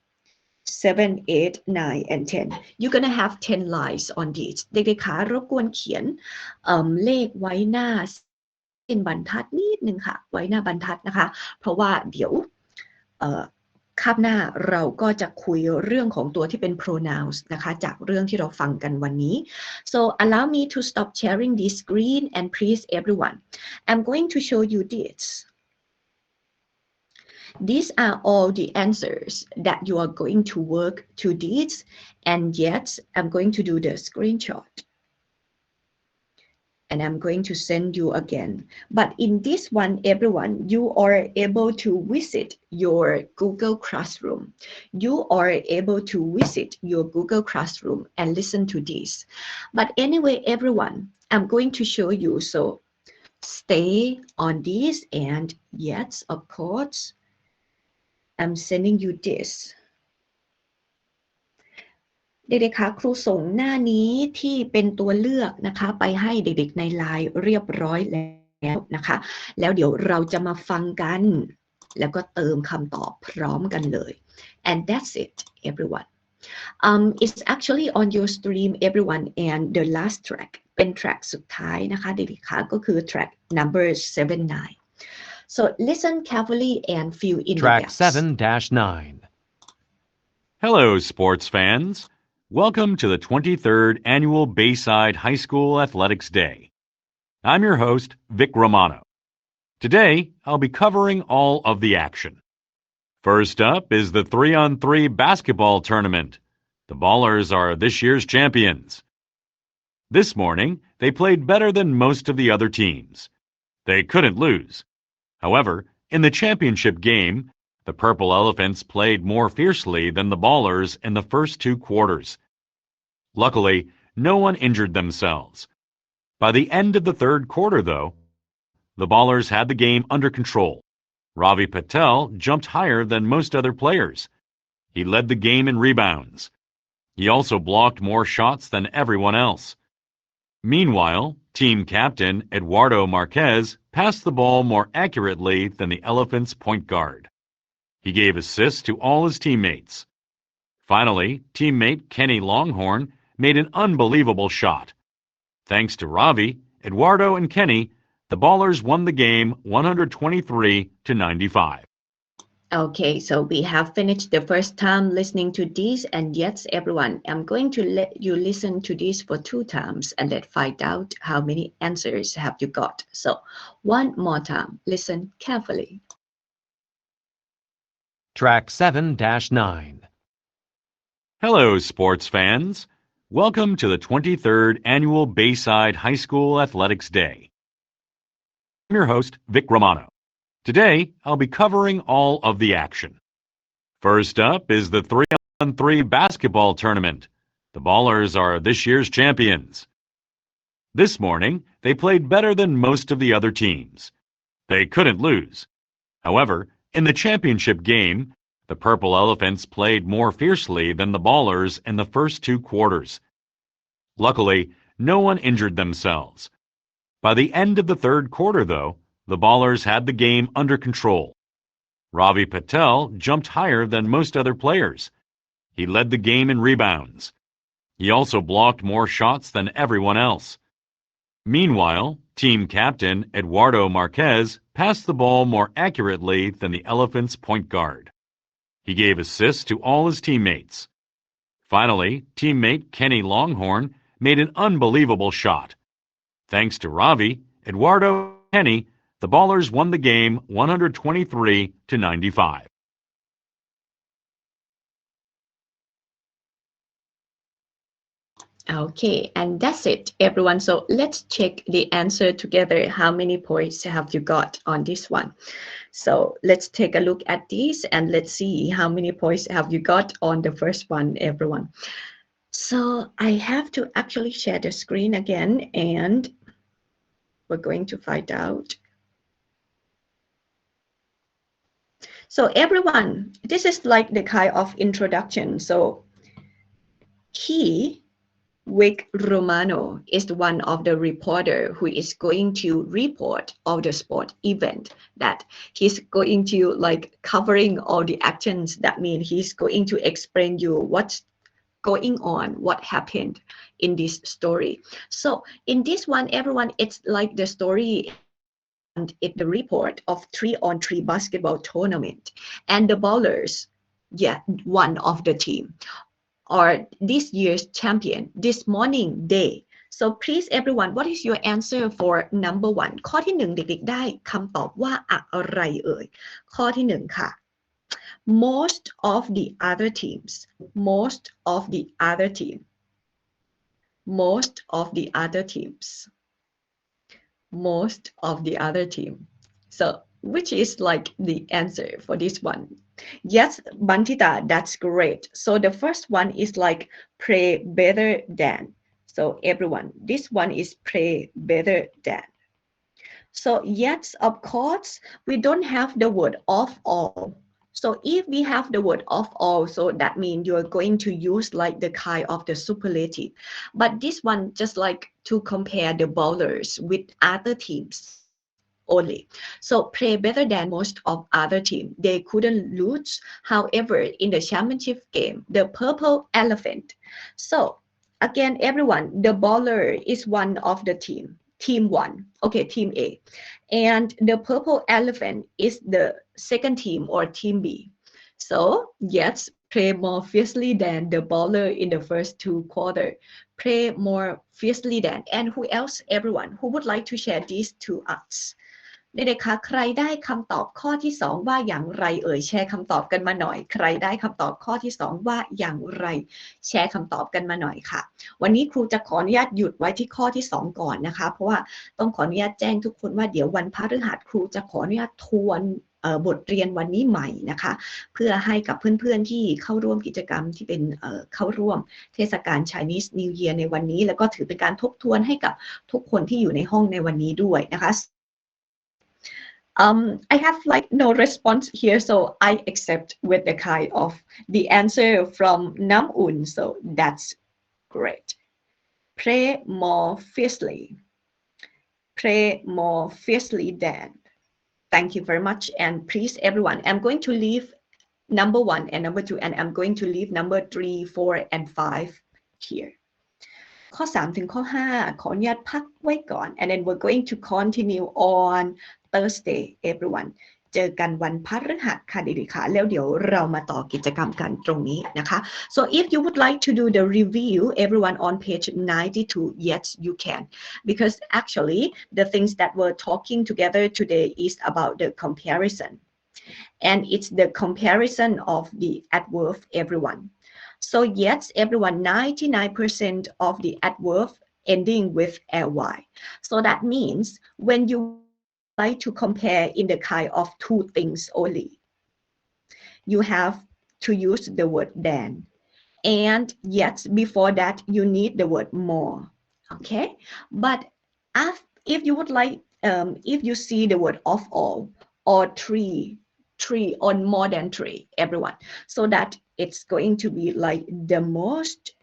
7, 8, 9, and 10. You're gonna have 10 lines on these. เด็กๆคะรบกวนเขียนเลขไว้หน้าเส้นบรรทัดนิดนึงค่ะไว้หน้าบรรทัดนะคะเพราะว่าเดี๋ยวคาบหน้าเราก็จะคุยเรื่องของตัวที่เป็น pronouns นะคะจากเรื่องที่เราฟังกันวันนี้ so allow me to stop sharing this screen and please everyone I'm going to show you this. These are all the answers that you are going to work to this, and yet I'm going to do the screenshot. And I'm going to send you again. But in this one, everyone, you are able to visit your Google Classroom. You are able to visit your Google Classroom and listen to this. But anyway, everyone, I'm going to show you. So stay on this, and yes, of course, I'm sending you this. เด็กๆคะครูส่งหน้านี้ที่เป็นตัวเลือกนะคะไปให้เด็กๆในไลน์เรียบร้อยแล้วนะคะแล้วเดี๋ยวเราจะมาฟังกันแล้วก็เติมคำตอบพร้อมกันเลย and that's it everyone it's actually on your stream everyone and the last track เป็น track สุดท้ายนะคะเด็กๆคะก็คือ track number 79 so listen carefully and fill in Track the gaps. 7-9. Hello, sports fans. Welcome to the 23rd Annual Bayside High School Athletics Day. I'm your host, Vic Romano. Today, I'll be covering all of the action. First up is the 3-on-3 basketball tournament. The Ballers are this year's champions. This morning, they played better than most of the other teams. They couldn't lose. However, in the championship game, the Purple Elephants played more fiercely than the Ballers in the first 2 quarters. Luckily, no one injured themselves. By the end of the 3rd quarter, though, the Ballers had the game under control. Ravi Patel jumped higher than most other players. He led the game in rebounds. He also blocked more shots than everyone else. Meanwhile, team captain Eduardo Marquez passed the ball more accurately than the Elephants' point guard. He gave assists to all his teammates. Finally, teammate Kenny Longhorn made an unbelievable shot. Thanks to Ravi, Eduardo, and Kenny, the Ballers won the game 123-95. Okay, so we have finished the first time listening to this, and yes, everyone, I'm going to let you listen to this for 2 times and let's find out how many answers have you got. So one more time, listen carefully. Track 7-9. Hello, sports fans. Welcome to the 23rd Annual Bayside High School Athletics Day. I'm your host, Vic Romano. Today, I'll be covering all of the action. First up is the 3-on-3 basketball tournament. The Ballers are this year's champions. This morning, they played better than most of the other teams. They couldn't lose. However, in the championship game, the Purple Elephants played more fiercely than the Ballers in the first 2 quarters. Luckily, no one injured themselves. By the end of the 3rd quarter, though, the Ballers had the game under control. Ravi Patel jumped higher than most other players. He led the game in rebounds. He also blocked more shots than everyone else. Meanwhile, team captain Eduardo Marquez passed the ball more accurately than the Elephants' point guard. He gave assists to all his teammates. Finally, teammate Kenny Longhorn made an unbelievable shot. Thanks to Ravi, Eduardo, and Kenny, the Ballers won the game 123-95. Okay, and that's it, everyone. So let's check the answer together. How many points have you got on this one? So let's take a look at this and let's see how many points have you got on the first one, everyone. So I have to actually share the screen again, and we're going to find out. So everyone, this is like the kind of introduction. So Vic Romano is one of the reporter who is going to report all the sport event that he's going to like covering all the actions. That means he's going to explain you what's going on, what happened in this story. So in this one, everyone, it's like the story and it's the report of 3-on-3 basketball tournament, and the Ballers, one of the team, or this year's champion, this morning day. So please everyone, what is your answer for number 1? ข้อที่ 1 เด็กๆได้คำตอบว่าอะไรเอ่ย ข้อที่ 1 ค่ะ most of the other teams most of the other team most of the other teams most of the other team. So which is like the answer for this one? Yes, Bantita, that's great. So the first one is like pray better than. So everyone, this one is pray better than. So yes, of course, we don't have the word of all. So if we have the word of all, so that means you're going to use like the kind of the superlative. But this one just like to compare the Ballers with other teams only. So play better than most of other team. They couldn't lose. However, in the championship game, the Purple Elephant. So again, everyone, the Baller is one of the team. Team 1, okay, team A. And the Purple Elephant is the second team or team B. So yes, play more fiercely than the Baller in the first 2 quarters. Play more fiercely than. And who else, everyone, who would like to share these to us? เด็กๆคะใครได้คำตอบข้อที่ 2 ว่าอย่างไรเอ่ยแชร์คำตอบกันมาหน่อยใครได้คำตอบข้อที่ 2 ว่าอย่างไรแชร์คำตอบกันมาหน่อยค่ะวันนี้ครูจะขออนุญาตหยุดไว้ที่ข้อที่ 2 ก่อนนะคะเพราะว่าต้องขออนุญาตแจ้งทุกคนว่าเดี๋ยววันพฤหัสครูจะขออนุญาตทวนบทเรียนวันนี้ใหม่นะคะเพื่อให้กับเพื่อนๆที่เข้าร่วมกิจกรรมที่เป็นเข้าร่วมเทศกาล Chinese New Year ในวันนี้แล้วก็ถือเป็นการทบทวนให้กับทุกคนที่อยู่ในห้องในวันนี้ด้วยนะคะ I have like no response here, so I accept with the kind of the answer from Nam Un. So that's great. Pray more fiercely. Pray more fiercely than. Thank you very much. And please, everyone, I'm going to leave number 1 and number 2, and I'm going to leave number 3, 4, and 5 here. ข้อ 3 ถึงข้อ 5 ขออนุญาตพักไว้ก่อน and then we're going to continue on Thursday everyone เจอกันวันพฤหัสค่ะเด็กๆค่ะแล้วเดี๋ยวเรามาต่อกิจกรรมกันตรงนี้นะคะ so if you would like to do the review everyone on page 92 yes you can because actually the things that we're talking together today is about the comparison and it's the comparison of the adverb everyone. So yes, everyone, 99% of the adverb ending with ly. So that means when you like to compare in the kind of two things only. You have to use the word than, and yet before that you need the word more. Okay, but if you would like, if you see the word of all or three or more than three, everyone, so that it's going to be like the most,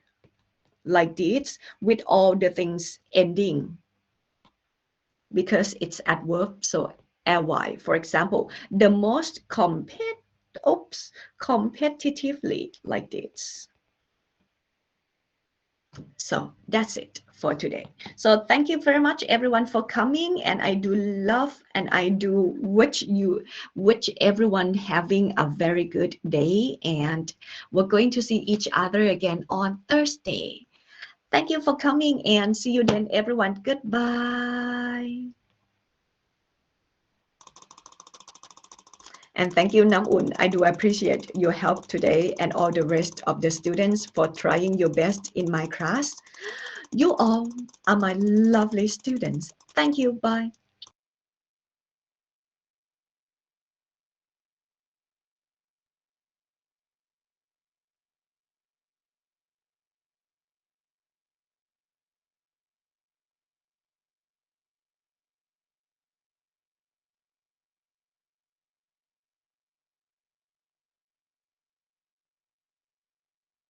like this, with all the things ending because it's adverb. So ly, for example, the most competitively, like this. So that's it for today. So thank you very much everyone for coming, and I do love and I do wish everyone having a very good day, and we're going to see each other again on Thursday. Thank you for coming and see you then everyone. Goodbye. And thank you, Nam Un. I do appreciate your help today and all the rest of the students for trying your best in my class. You all are my lovely students. Thank you. Bye.